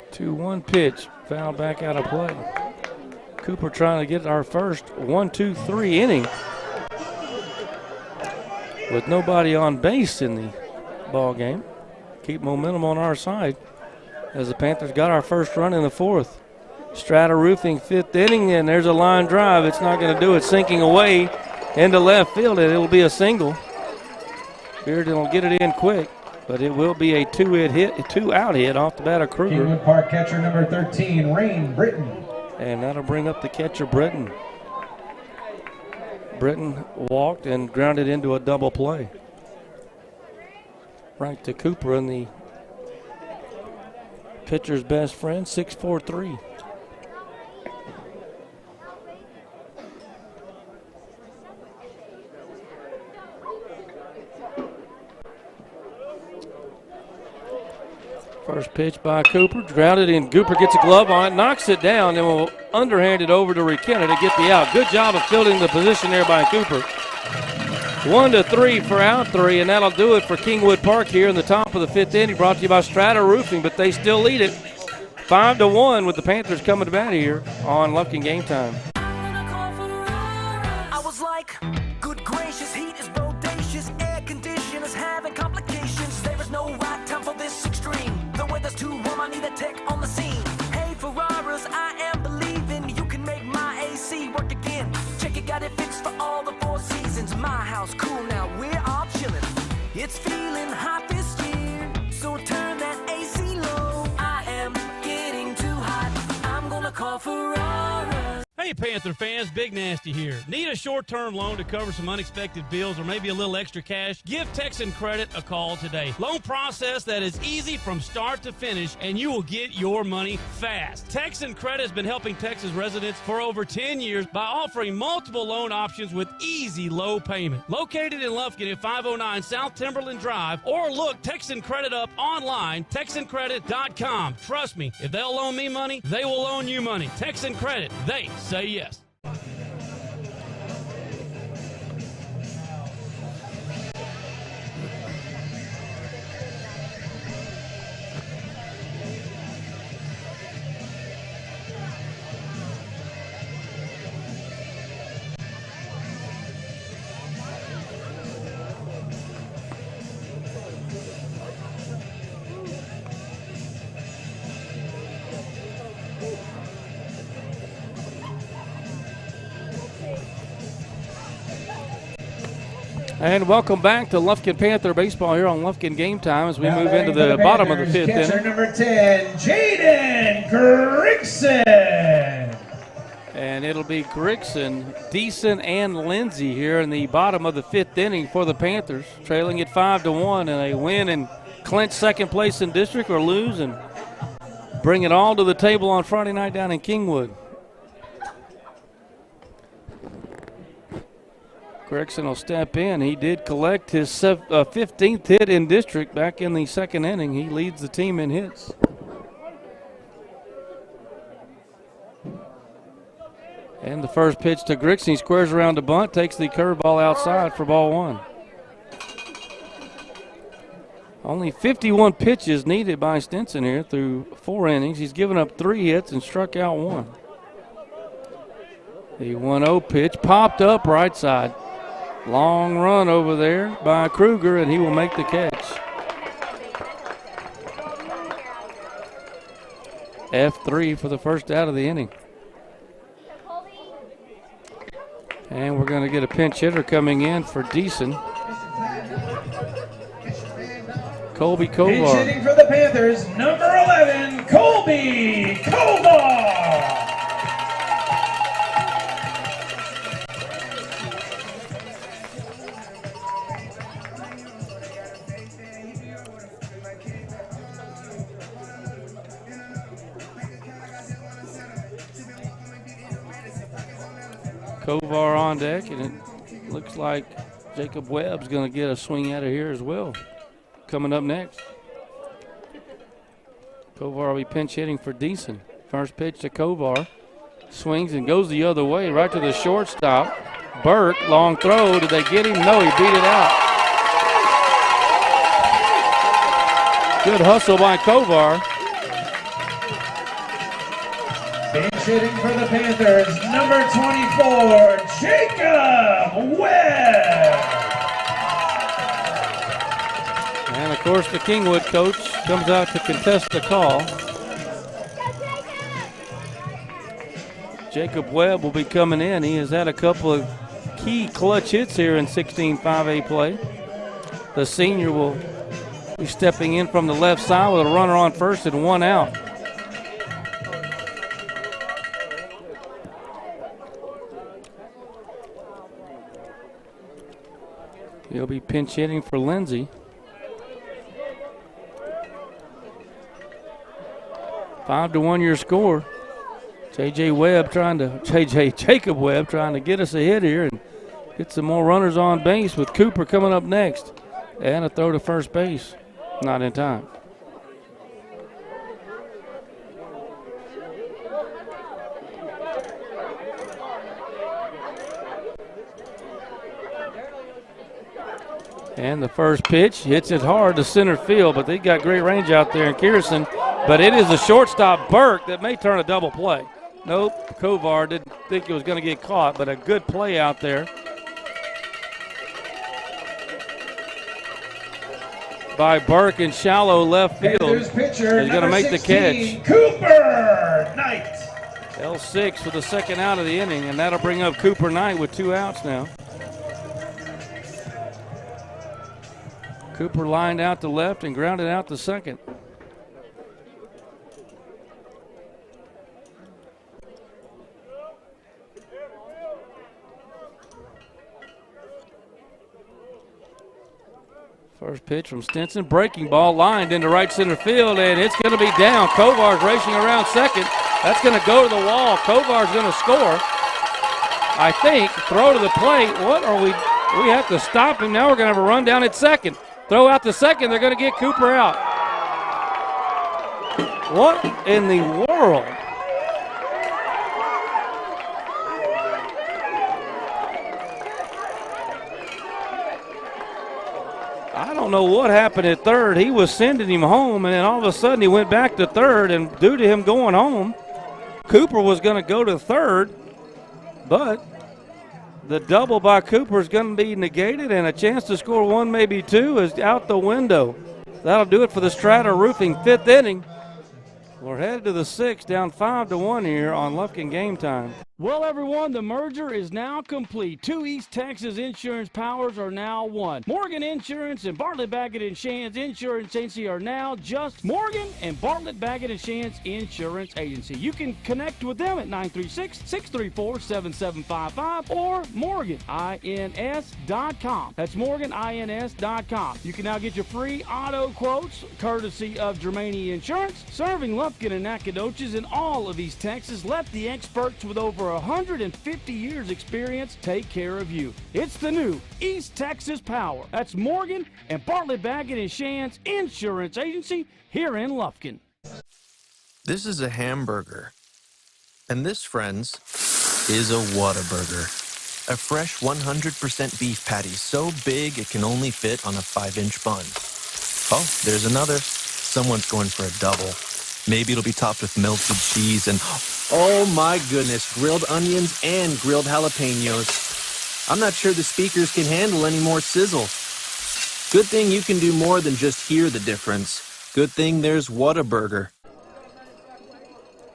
Two-one pitch, foul back out of play. Cooper trying to get our first 1-2-3 inning with nobody on base in the ball game. Keep momentum on our side as the Panthers got our first run in the fourth. Strata Roofing, 5th inning, and there's a line drive. It's not going to do it, sinking away into left field, and it'll be a single. Bearden will get it in quick, but it will be a two-out hit off the bat of Kruger. Kingwood Park catcher number 13, Rain Britton. And that'll bring up the catcher, Britton. Britton walked and grounded into a double play. Right to Cooper, and the pitcher's best friend, 6'4", 3. First pitch by Cooper, grounded in. Cooper gets a glove on it, knocks it down, and will underhand it over to McKenna to get the out. Good job of fielding the position there by Cooper. 1-3 for out 3, and that'll do it for Kingwood Park here in the top of the 5th inning. Brought to you by Strata Roofing, but they still lead it 5-1 with the Panthers coming to bat here on Lufkin Game Time. I was like, good gracious, heat is bodacious, air conditioners having complications. There is no right time for this extreme. The weather's too warm, I need a tech on the scene. Hey Ferraris, I am believing you can make my AC work again. Check it, got it fixed for all the 4 seasons. My house cool now, we're all chilling. It's feeling hot this year, so turn that AC low. I am getting too hot, I'm gonna call Ferraris. Hey Panther fans, Big Nasty here. Need a short-term loan to cover some unexpected bills or maybe a little extra cash? Give Texan Credit a call today. Loan process that is easy from start to finish, and you will get your money fast. Texan Credit has been helping Texas residents for over 10 years by offering multiple loan options with easy low payment. Located in Lufkin at 509 South Timberland Drive, or look Texan Credit up online, TexanCredit.com. Trust me, if they'll loan me money, they will loan you money. Texan Credit, they say yes. And welcome back to Lufkin Panther Baseball here on Lufkin Game Time as we move into the bottom of the 5th catcher inning. number 10, Jaden Grigson. And it'll be Grigson, Deason, and Lindsay here in the bottom of the 5th inning for the Panthers, trailing at 5-1, and they win and clinch second place in district or lose and bring it all to the table on Friday night down in Kingwood. Gregson will step in. He did collect his 15th hit in district back in the 2nd inning. He leads the team in hits. And the first pitch to Gregson. He squares around the bunt, takes the curveball outside for ball 1. Only 51 pitches needed by Stinson here through 4 innings. He's given up 3 hits and struck out 1. The 1-0 pitch popped up right side. Long run over there by Kruger, and he will make the catch. F3 for the first out of the inning. And we're going to get a pinch hitter coming in for Deason. Colby Kovar. Pinch hitting for the Panthers, number 11, Colby Kovar. Kovar on deck, and it looks like Jacob Webb's going to get a swing out of here as well. Coming up next, Kovar will be pinch hitting for Deason. First pitch to Kovar, swings and goes the other way, right to the shortstop. Burke, long throw. Did they get him? No, he beat it out. Good hustle by Kovar. Pinch hitting for the Panthers, number 24, Jacob Webb. And, of course, the Kingwood coach comes out to contest the call. Jacob Webb will be coming in. He has had a couple of key clutch hits here in 16-5A play. The senior will be stepping in from the left side with a runner on first and one out. He'll be pinch hitting for Lindsay. 5-1 your score. Jacob Webb trying to get us a hit here and get some more runners on base with Cooper coming up next. And a throw to first base. Not in time. And the first pitch hits it hard to center field, but they got great range out there in Kirsten. But it is the shortstop, Burke, that may turn a double play. Nope, Kovar didn't think it was going to get caught, but a good play out there by Burke in shallow left field. Pitcher, he's going to make 16, the catch. Cooper Knight. L6 for the second out of the inning, and that'll bring up Cooper Knight with 2 outs now. Cooper lined out to left and grounded out to second. First pitch from Stinson, breaking ball lined into right center field, and it's going to be down. Kovar's racing around second. That's going to go to the wall. Kovar's going to score. I think. Throw to the plate. What are we? We have to stop him. Now we're going to have a run down at second. Throw out to second. They're going to get Cooper out. What in the world? I don't know what happened at third. He was sending him home, and then all of a sudden he went back to third, and due to him going home, Cooper was going to go to third, but the double by Cooper is going to be negated, and a chance to score 1, maybe 2 is out the window. That'll do it for the Strata Roofing 5th inning. We're headed to the 6th, down 5-1 here on Lufkin Game Time. Well, everyone, the merger is now complete. 2 East Texas insurance powers are now one. Morgan Insurance and Bartlett Baggett & Shands Insurance Agency are now just Morgan and Bartlett Baggett & Shands Insurance Agency. You can connect with them at 936-634-7755 or morganins.com. That's morganins.com. You can now get your free auto quotes courtesy of Germania Insurance. Serving Lufkin and Nacogdoches in all of East Texas. Let the experts with over 150 years experience take care of you. It's the new East Texas Power. That's Morgan and Bartlett Baggett & Shands Insurance Agency here in Lufkin. This is a hamburger. And this, friends, is a Whataburger. A fresh 100% beef patty so big it can only fit on a 5-inch bun. Oh, there's another. Someone's going for a double. Maybe it'll be topped with melted cheese and, oh my goodness, grilled onions and grilled jalapenos. I'm not sure the speakers can handle any more sizzle. Good thing you can do more than just hear the difference. Good thing there's Whataburger.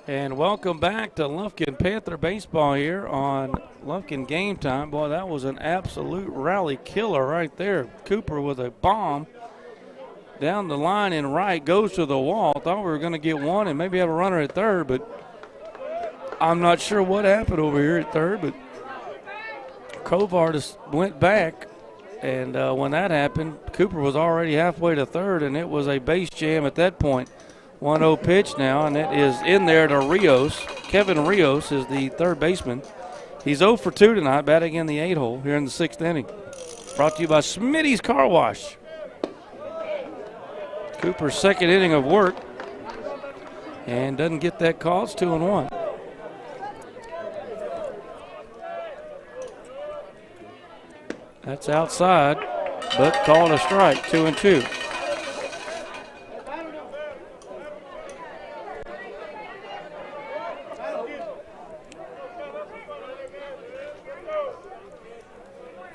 And welcome back to Lufkin Panther Baseball here on Lufkin Game Time. Boy, that was an absolute rally killer right there. Cooper with a bomb. Down the line and right, goes to the wall. Thought we were going to get one and maybe have a runner at third, but I'm not sure what happened over here at third, but Kovar just went back, and when that happened, Cooper was already halfway to third, and it was a base jam at that point. 1-0 pitch now, and it is in there to Rios. Kevin Rios is the third baseman. He's 0 for 2 tonight, batting in the 8-hole here in the 6th inning. Brought to you by Smitty's Car Wash. Cooper's second inning of work and doesn't get that call. It's 2-1. That's outside, but called a strike. 2-2.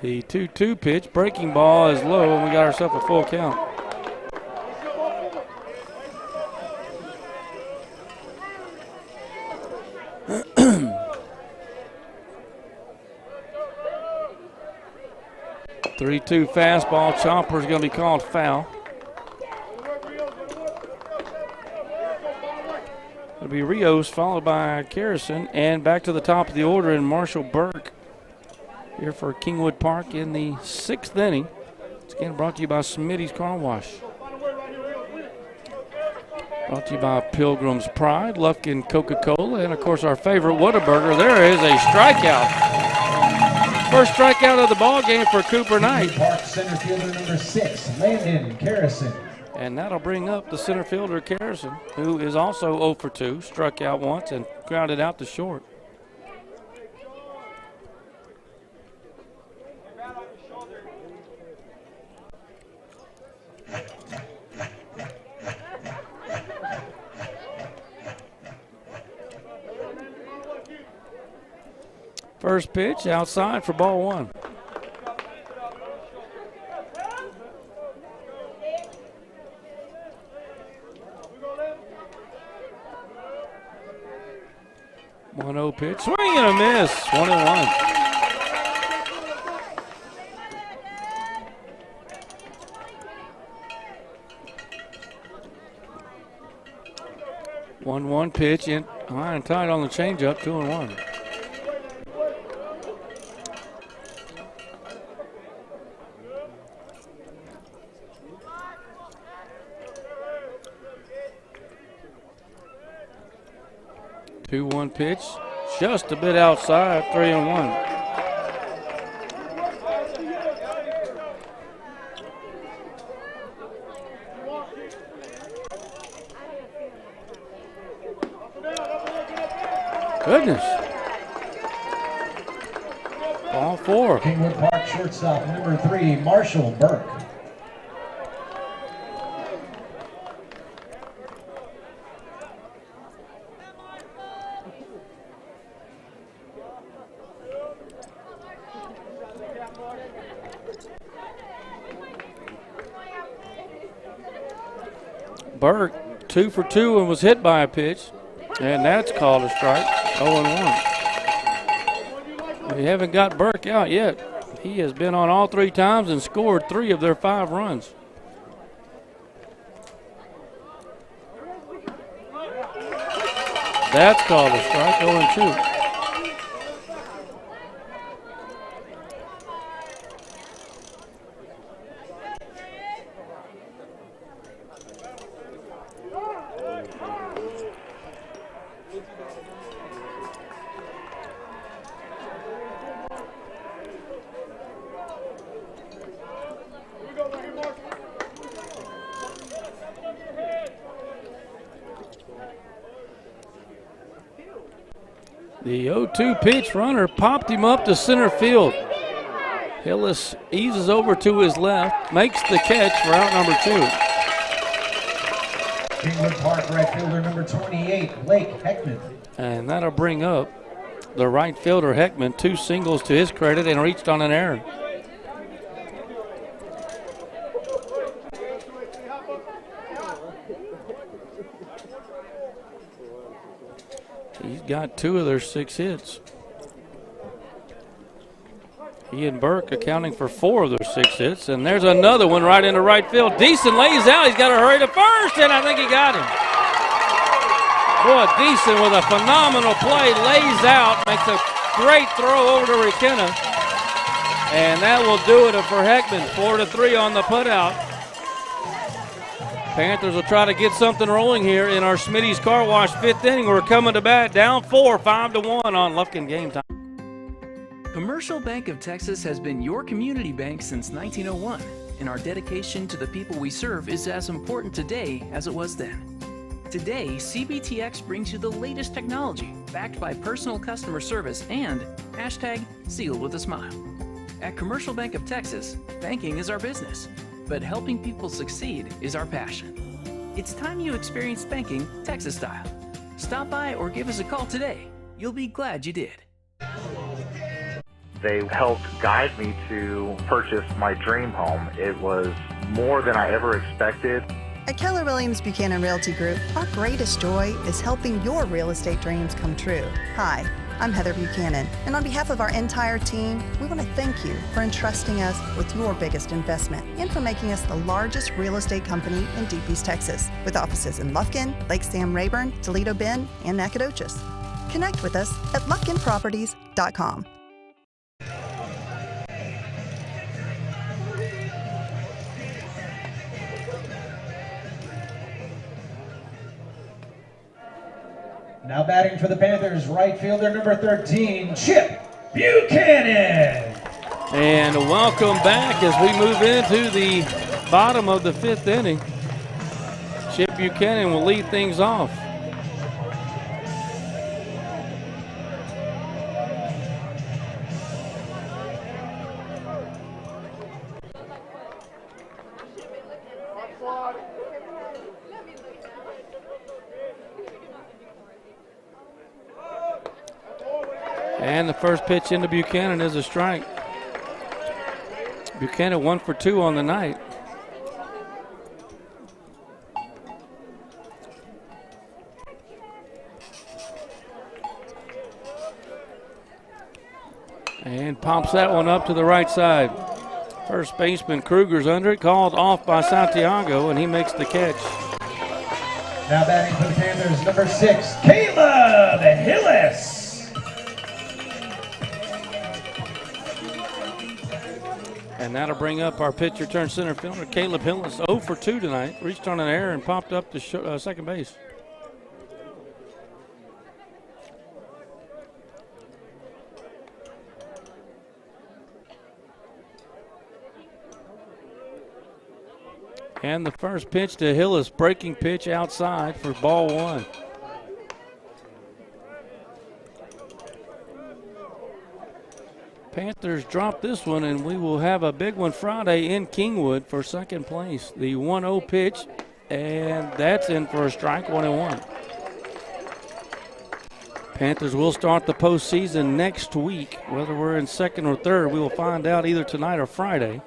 The 2-2 pitch, breaking ball is low, and we got ourselves a full count. 3-2 fastball. Chopper's going to be called foul. It'll be Rios followed by Garrison, and back to the top of the order in Marshall Burke here for Kingwood Park in the 6th inning. It's again brought to you by Smitty's Car Wash. Brought to you by Pilgrim's Pride, Lufkin Coca-Cola, and of course our favorite Whataburger. There is a strikeout. First strikeout of the ball game for Cooper Knight. Park center fielder number 6, Landon Garrison. And that'll bring up the center fielder, Garrison, who is also 0 for 2, struck out once and grounded out to short. First pitch outside for ball 1. One 0 pitch, swing and a miss, 1-1. One pitch in high and tight on the changeup, 2-1. Two-one pitch, just a bit outside, 3-1. Goodness. Ball 4. Kingwood Park shortstop number 3, Marshall Burke. Burke 2 for 2 and was hit by a pitch, and that's called a strike. 0-1. We haven't got Burke out yet. He has been on all 3 times and scored 3 of their 5 runs. That's called a strike. 0-2. The 0-2 pitch runner popped him up to center field. Hillis eases over to his left, makes the catch for out number 2. Kingwood Park right fielder number 28, Blake Heckman. And that'll bring up the right fielder Heckman, 2 singles to his credit and reached on an error. He's got 2 of their 6 hits. He and Burke accounting for 4 of their 6 hits. And there's another one right into right field. Deason lays out. He's got to hurry to first, and I think he got him. Boy, Deason with a phenomenal play, lays out, makes a great throw over to McKenna. And that will do it for Heckman. 4-3 on the putout. Panthers will try to get something rolling here in our Smitty's Car Wash 5th inning. We're coming to bat down 4, 5-1 on Lufkin Game Time. Commercial Bank of Texas has been your community bank since 1901, and our dedication to the people we serve is as important today as it was then. Today, CBTX brings you the latest technology backed by personal customer service and #sealed with a smile. At Commercial Bank of Texas, banking is our business, but helping people succeed is our passion. It's time you experienced banking Texas style. Stop by or give us a call today. You'll be glad you did. They helped guide me to purchase my dream home. It was more than I ever expected. At Keller Williams Buchanan Realty Group, our greatest joy is helping your real estate dreams come true. Hi, I'm Heather Buchanan, and on behalf of our entire team, we want to thank you for entrusting us with your biggest investment and for making us the largest real estate company in Deep East Texas, with offices in Lufkin, Lake Sam Rayburn, Toledo Bend, and Nacogdoches. Connect with us at lufkinproperties.com. Now batting for the Panthers, right fielder number 13, Chip Buchanan. And welcome back as we move into the bottom of the 5th inning. Chip Buchanan will lead things off. And the first pitch into Buchanan is a strike. Buchanan 1 for 2 on the night. And pops that one up to the right side. First baseman Kruger's under it, called off by Santiago, and he makes the catch. Now batting for the Panthers, number 6, Caleb Hillis. And that'll bring up our pitcher turned center fielder, Caleb Hillis, 0 for 2 tonight. Reached on an error and popped up to second base. And the first pitch to Hillis, breaking pitch outside for ball 1. Panthers drop this one, and we will have a big one Friday in Kingwood for second place. The 1-0 pitch, and that's in for a strike, 1-1. Panthers will start the postseason next week. Whether we're in second or third, we will find out either tonight or Friday.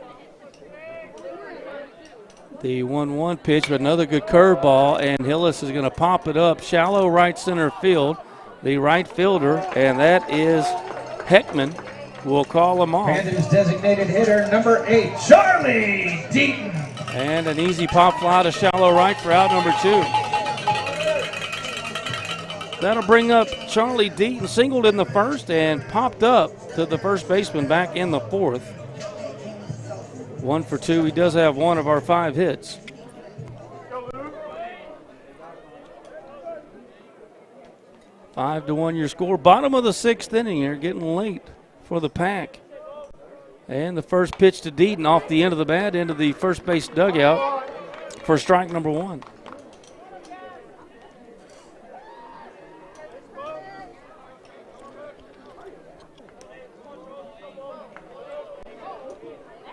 The 1-1 pitch, but another good curveball, and Hillis is going to pop it up shallow right center field. The right fielder, and that is Heckman, will call him off. Panthers designated hitter number 8, Charlie Deaton. And an easy pop fly to shallow right for out number 2. That'll bring up Charlie Deaton, singled in the first and popped up to the first baseman back in the 4th. 1 for 2. He does have one of our 5 hits. Five to 1 your score. Bottom of the 6th inning here, getting late for the Pack. And the first pitch to Deaton off the end of the bat into the first base dugout for strike number 1.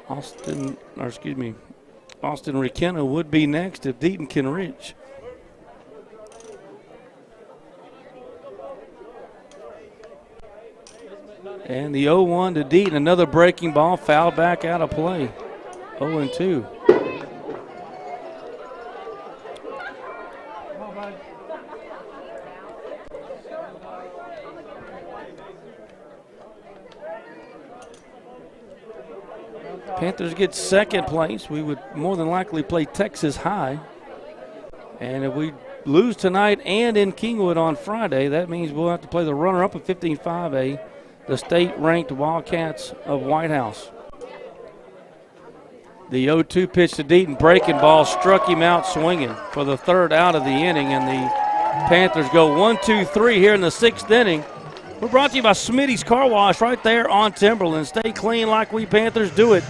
Austin Requena would be next if Deaton can reach. And the 0-1 to Deaton, another breaking ball, fouled back out of play. 0-2. Panthers get second place. We would more than likely play Texas High. And if we lose tonight and in Kingwood on Friday, that means we'll have to play the runner-up of 15-5A, the state-ranked Wildcats of White House. The 0-2 pitch to Deaton, breaking ball, struck him out swinging for the 3rd out of the inning, and the Panthers go 1-2-3 here in the 6th inning. We're brought to you by Smitty's Car Wash right there on Timberland. Stay clean like we Panthers do it.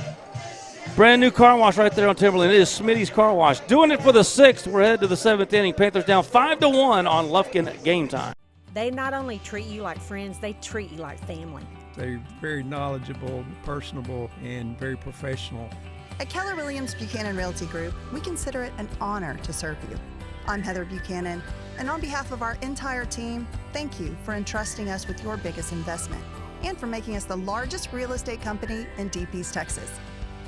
Brand new car wash right there on Timberland. It is Smitty's Car Wash. Doing it for the 6th. We're headed to the 7th inning. Panthers down 5-1 on Lufkin Game Time. They not only treat you like friends, they treat you like family. They're very knowledgeable, personable, and very professional. At Keller Williams Buchanan Realty Group, we consider it an honor to serve you. I'm Heather Buchanan, and on behalf of our entire team, thank you for entrusting us with your biggest investment and for making us the largest real estate company in Deep East Texas.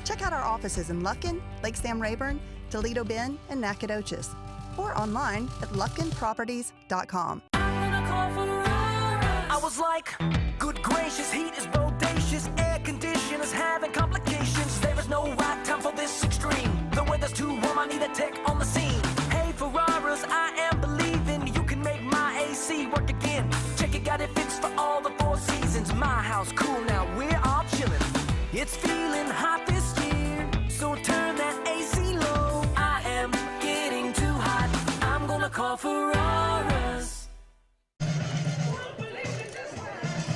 Check out our offices in Lufkin, Lake Sam Rayburn, Toledo Bend, and Nacogdoches, or online at lufkinproperties.com. I was like, good gracious, heat is bodacious, air conditioners having complications. There is no right time for this extreme. The weather's too warm, I need a tech on the scene. Hey Ferraris, I am believing you can make my AC work again. Check it, got it fixed for all the 4 seasons. My house cool now, we're all chilling. It's feeling hot this year, so turn that AC low. I am getting too hot, I'm gonna call Ferraris.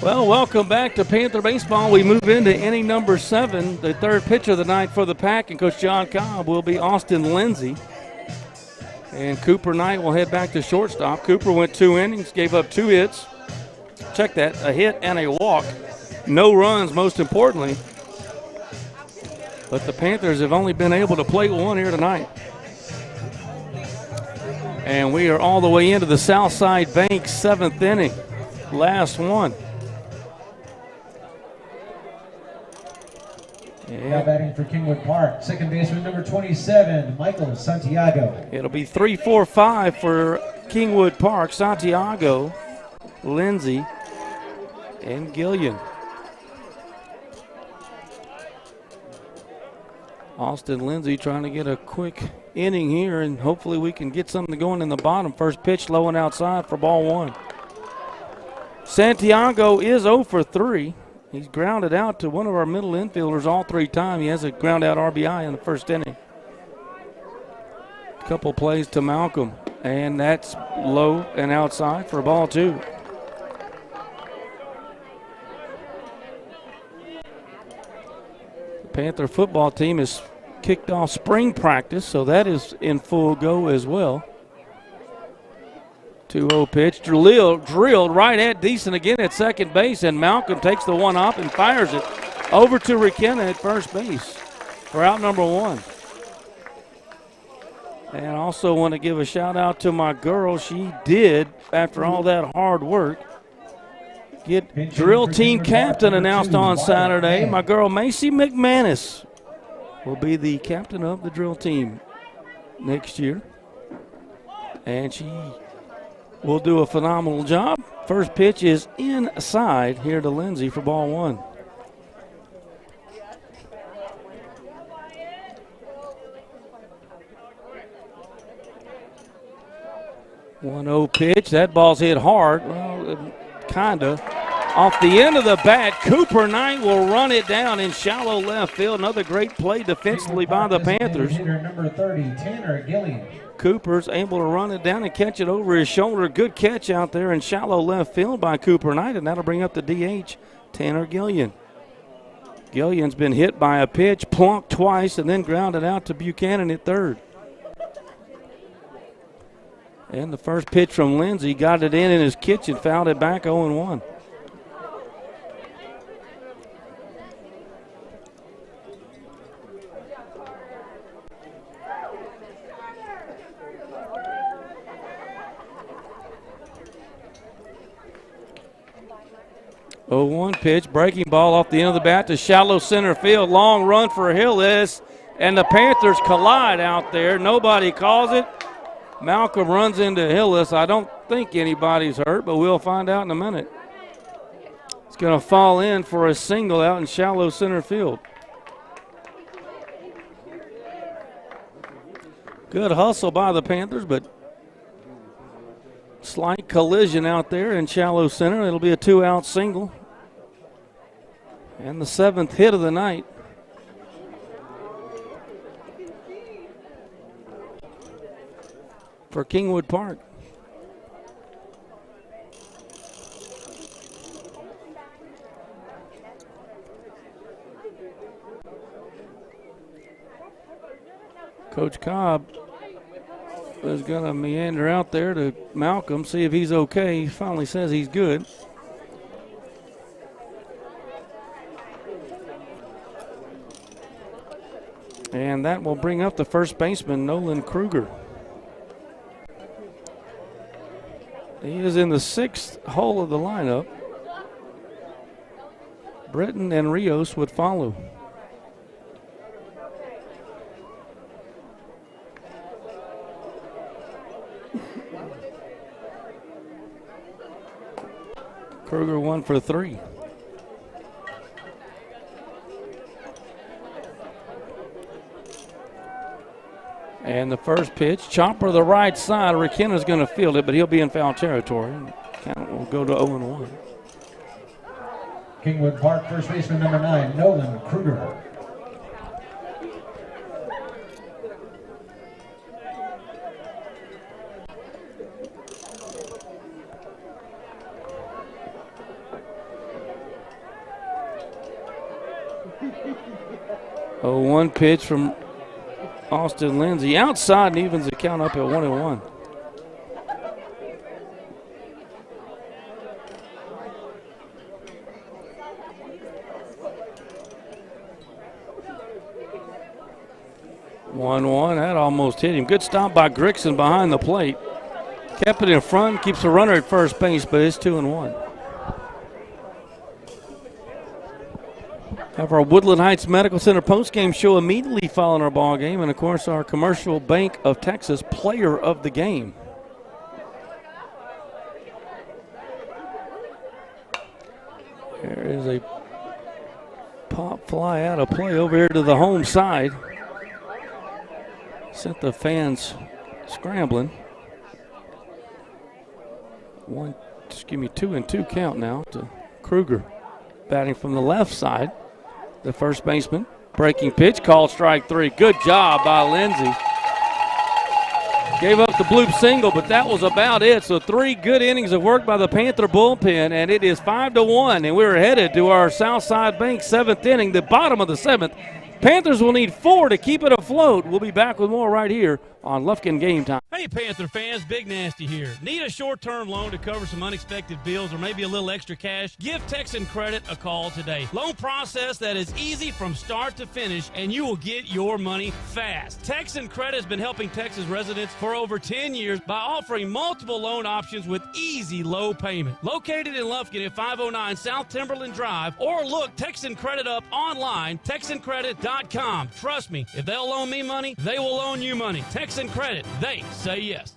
Well, welcome back to Panther Baseball. We move into inning number 7. The third pitcher of the night for the Pack, and Coach John Cobb will be Austin Lindsay. And Cooper Knight will head back to shortstop. Cooper went 2 innings, gave up 2 hits. Check that, a hit and a walk. No runs, most importantly. But the Panthers have only been able to play 1 here tonight. And we are all the way into the Southside Bank 7th inning. Last one. Now batting for Kingwood Park, second baseman number 27, Michael Santiago. It'll be 3-4-5 for Kingwood Park. Santiago, Lindsay, and Gillian. Austin Lindsay trying to get a quick inning here, and hopefully we can get something going in the bottom. First pitch low and outside for ball 1. Santiago is 0 for 3. He's grounded out to one of our middle infielders all 3 times. He has a ground out RBI in the first inning. Couple plays to Malcolm, and that's low and outside for ball 2. The Panther football team has kicked off spring practice, so that is in full go as well. 2-0 pitch, drilled right at Deason again at second base, and Malcolm takes the one up and fires it over to McKenna at first base for out number 1. And I also want to give a shout out to my girl. She did, after all that hard work, get drill team captain announced on Saturday. My girl Macy McManus will be the captain of the drill team next year. And she will do a phenomenal job. First pitch is inside here to Lindsay for ball 1. One-0 pitch. That ball's hit hard. Well, kinda. Off the end of the bat, Cooper Knight will run it down in shallow left field. Another great play defensively by the Panthers. Hitter number 30, Tanner Gillian. Cooper's able to run it down and catch it over his shoulder. Good catch out there in shallow left field by Cooper Knight, and that'll bring up the DH, Tanner Gillian. Gillian's been hit by a pitch, plunked twice, and then grounded out to Buchanan at third. And the first pitch from Lindsay got it in his kitchen, fouled it back 0-1. Oh, 0-1 pitch, breaking ball off the end of the bat to shallow center field. Long run for Hillis, and the Panthers collide out there. Nobody calls it. Malcolm runs into Hillis. I don't think anybody's hurt, but we'll find out in a minute. It's going to fall in for a single out in shallow center field. Good hustle by the Panthers, but slight collision out there in shallow center. It'll be a 2-out single. And the 7th hit of the night. For Kingwood Park. Coach Cobb is going to meander out there to Malcolm, see if he's okay. He finally says he's good. And that will bring up the first baseman, Nolan Kruger. He is in the 6th hole of the lineup. Britton and Rios would follow. Kruger 1 for 3. And the first pitch, chopper to the right side. McKenna's going to field it, but he'll be in foul territory. Count will go to 0-1. Kingwood Park, first baseman number 9, Nolan Kruger. Oh, one pitch from Austin Lindsay. Outside and evens the count up at 1-1. That almost hit him. Good stop by Grixon behind the plate. Kept it in front, keeps the runner at first base, but it's 2-1. Have our Woodland Heights Medical Center postgame show immediately following our ball game, and of course our Commercial Bank of Texas player of the game. There is a pop fly out of play over here to the home side. Sent the fans scrambling. 2-2 count now to Kruger, batting from the left side. The first baseman, breaking pitch, called strike 3. Good job by Lindsay. Gave up the bloop single, but that was about it. So 3 good innings of work by the Panther bullpen, and it is 5-1, and we're headed to our Southside Bank 7th inning, the bottom of the 7th. Panthers will need 4 to keep it afloat. We'll be back with more right here on Lufkin Game Time. Hey, Panther fans, Big Nasty here. Need a short-term loan to cover some unexpected bills or maybe a little extra cash? Give Texan Credit a call today. Loan process that is easy from start to finish, and you will get your money fast. Texan Credit has been helping Texas residents for over 10 years by offering multiple loan options with easy low payment. Located in Lufkin at 509 South Timberland Drive, or look Texan Credit up online, TexanCredit.com. Trust me, if they'll loan me money, they will loan you money. Texan Credit, they say yes.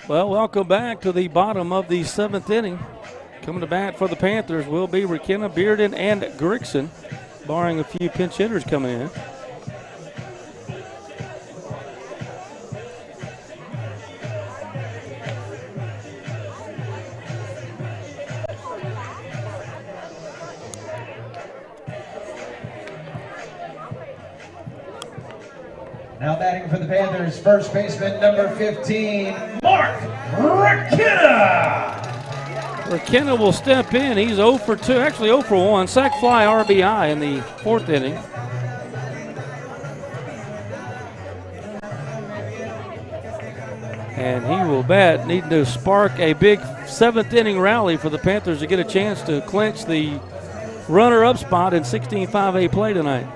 Well, welcome back to the bottom of the 7th inning. Coming to bat for the Panthers will be McKenna, Bearden, and Grixon, barring a few pinch hitters coming in. Now batting for the Panthers, first baseman number 15, Mark McKenna. McKenna will step in. He's 0 for 2, actually 0 for 1. Sac fly RBI in the 4th inning. And he will bat, needing to spark a big 7th inning rally for the Panthers to get a chance to clinch the runner-up spot in 16-5A play tonight.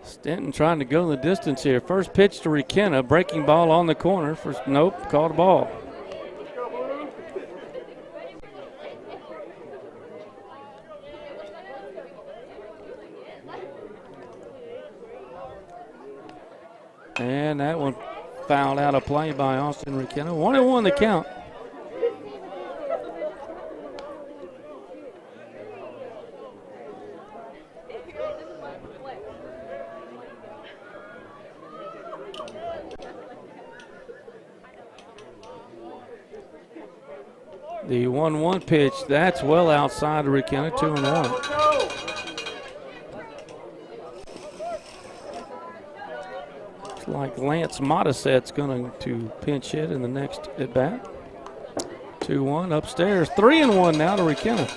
Stanton trying to go the distance here. First pitch to McKenna, breaking ball on the corner. First, nope, called a ball. And that one fouled out of play by Austin McKenna. 1-1 the count. The 1-1 pitch, that's well outside of McKenna, 2-1. Looks like Lance Mottaset's going to pinch hit in the next at bat. 2-1 upstairs. 3-1 now to McKenna.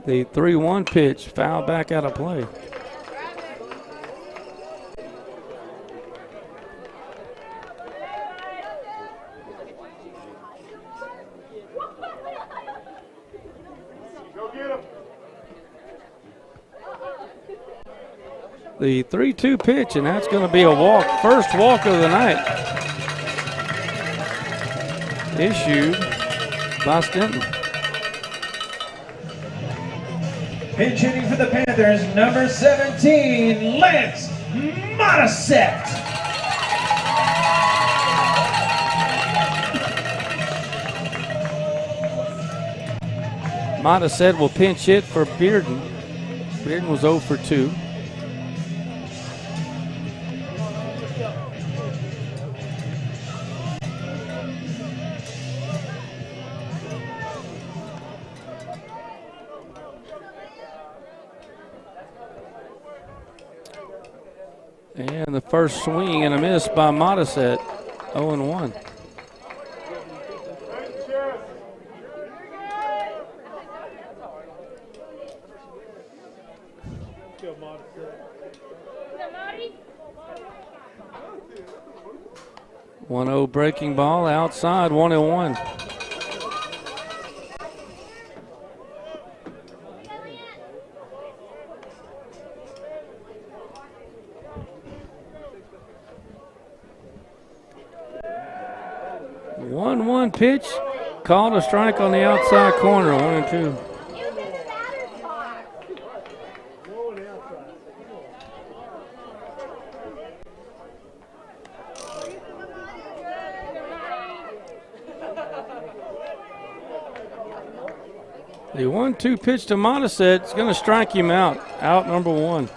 The 3-1 pitch, foul back out of play. The 3-2 pitch, and that's going to be a walk. First walk of the night. Issued by Stenton. Pinch hitting for the Panthers, number 17, Lance Modisette. Modisette will pinch hit for Bearden. Bearden was 0 for 2. And the first swing and a miss by Modisette, 0-1. One-0 breaking ball outside, 1-1. One pitch, called a strike on the outside corner, 1-2. The 1-2 pitch to Modisette is going to strike him out. Out number 1.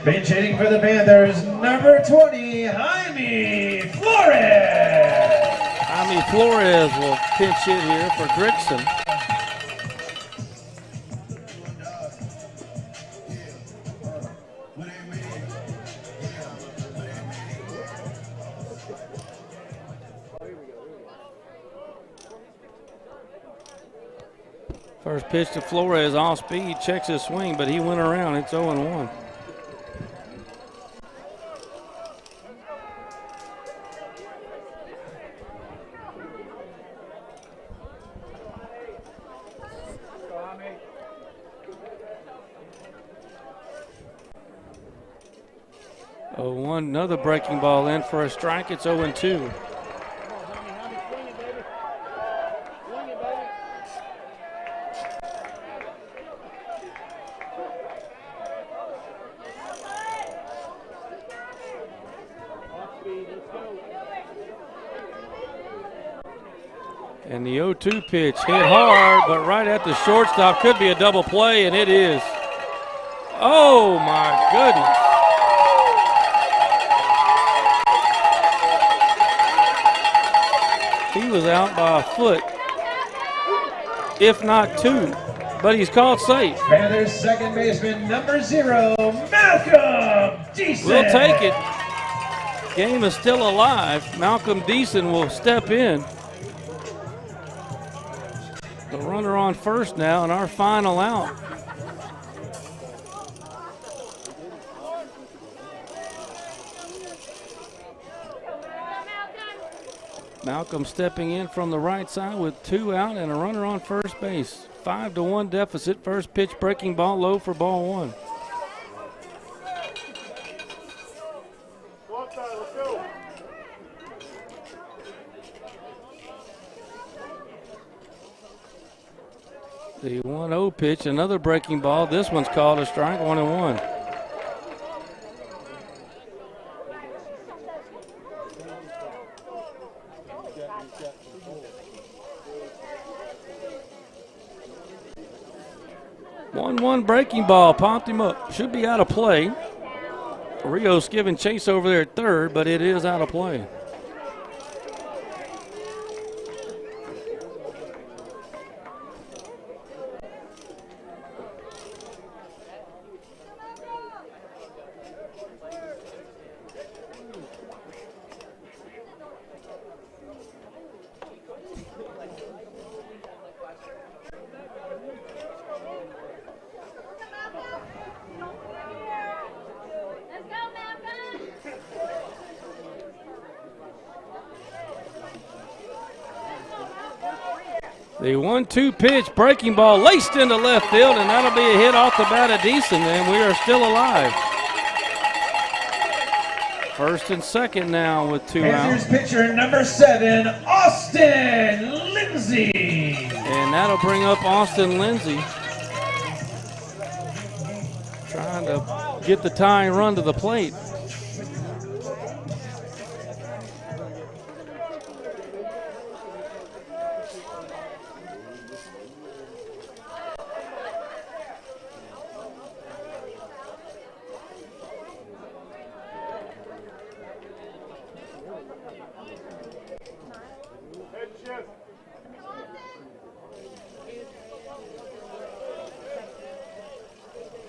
Pinch hitting for the Panthers, number 20, Jaime Flores. Jaime Flores will pinch hit here for Gregson. First pitch to Flores, off speed, checks his swing, but he went around. It's 0-1. Another breaking ball in for a strike. It's 0-2. And the 0-2 pitch hit hard, but right at the shortstop. Could be a double play, and it is. Oh, my goodness. He was out by a foot, if not 2, but he's called safe. Panthers second baseman, number 0, Malcolm Deason. We'll take it. Game is still alive. Malcolm Deason will step in. The runner on first now, and our final out. Malcolm stepping in from the right side with 2 out and a runner on first base. 5-1 deficit. First pitch breaking ball low for ball 1. The 1-0 pitch, another breaking ball. This one's called a strike, 1-1. One breaking ball, popped him up. Should be out of play. Rios giving chase over there at third, but it is out of play. The 1-2 pitch, breaking ball laced into left field, and that'll be a hit off the bat of Deason, and we are still alive. First and second now with 2 outs. Panthers pitcher number 7, Austin Lindsay. And that'll bring up Austin Lindsay. Trying to get the tying run to the plate.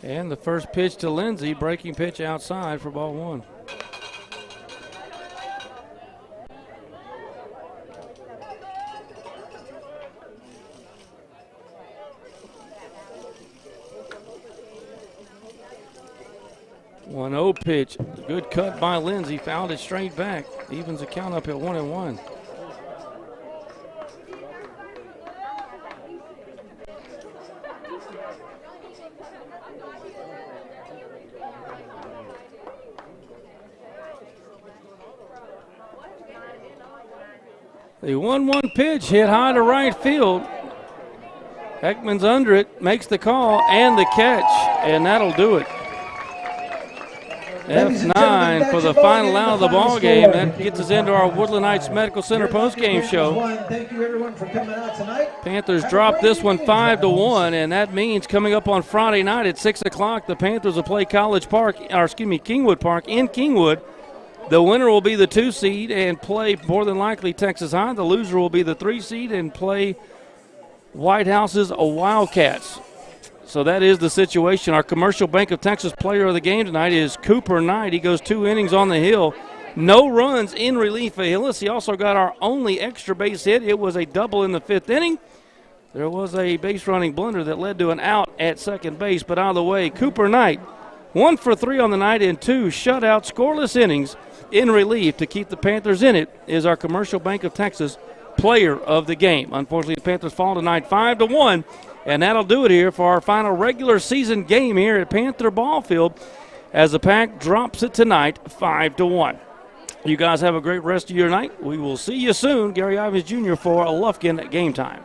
And the first pitch to Lindsay, breaking pitch outside for ball 1. One 0 pitch, good cut by Lindsay, fouled it straight back. Evens the count up at 1-1. The 1-1 pitch hit high to right field. Heckman's under it, makes the call and the catch, and that'll do it. F9 for the final out of the ball game. That gets us into our Woodland Heights Medical Center postgame show. Thank you everyone for coming out tonight. Panthers dropped this one 5-1, and that means coming up on Friday night at 6 o'clock, the Panthers will play Kingwood Park in Kingwood. The winner will be the 2 seed and play more than likely Texas High. The loser will be the 3 seed and play White House's Wildcats. So that is the situation. Our Commercial Bank of Texas player of the game tonight is Cooper Knight. He goes 2 innings on the hill. No runs in relief for Hillis. He also got our only extra base hit. It was a double in the 5th inning. There was a base running blunder that led to an out at second base. But out of the way, Cooper Knight, 1 for 3 on the night in 2 shutout scoreless innings in relief to keep the Panthers in it, is our Commercial Bank of Texas player of the game. Unfortunately, the Panthers fall tonight 5-1, and that'll do it here for our final regular season game here at Panther Ballfield as the Pack drops it tonight 5-1. You guys have a great rest of your night. We will see you soon. Gary Ivins Jr. for Lufkin Game Time.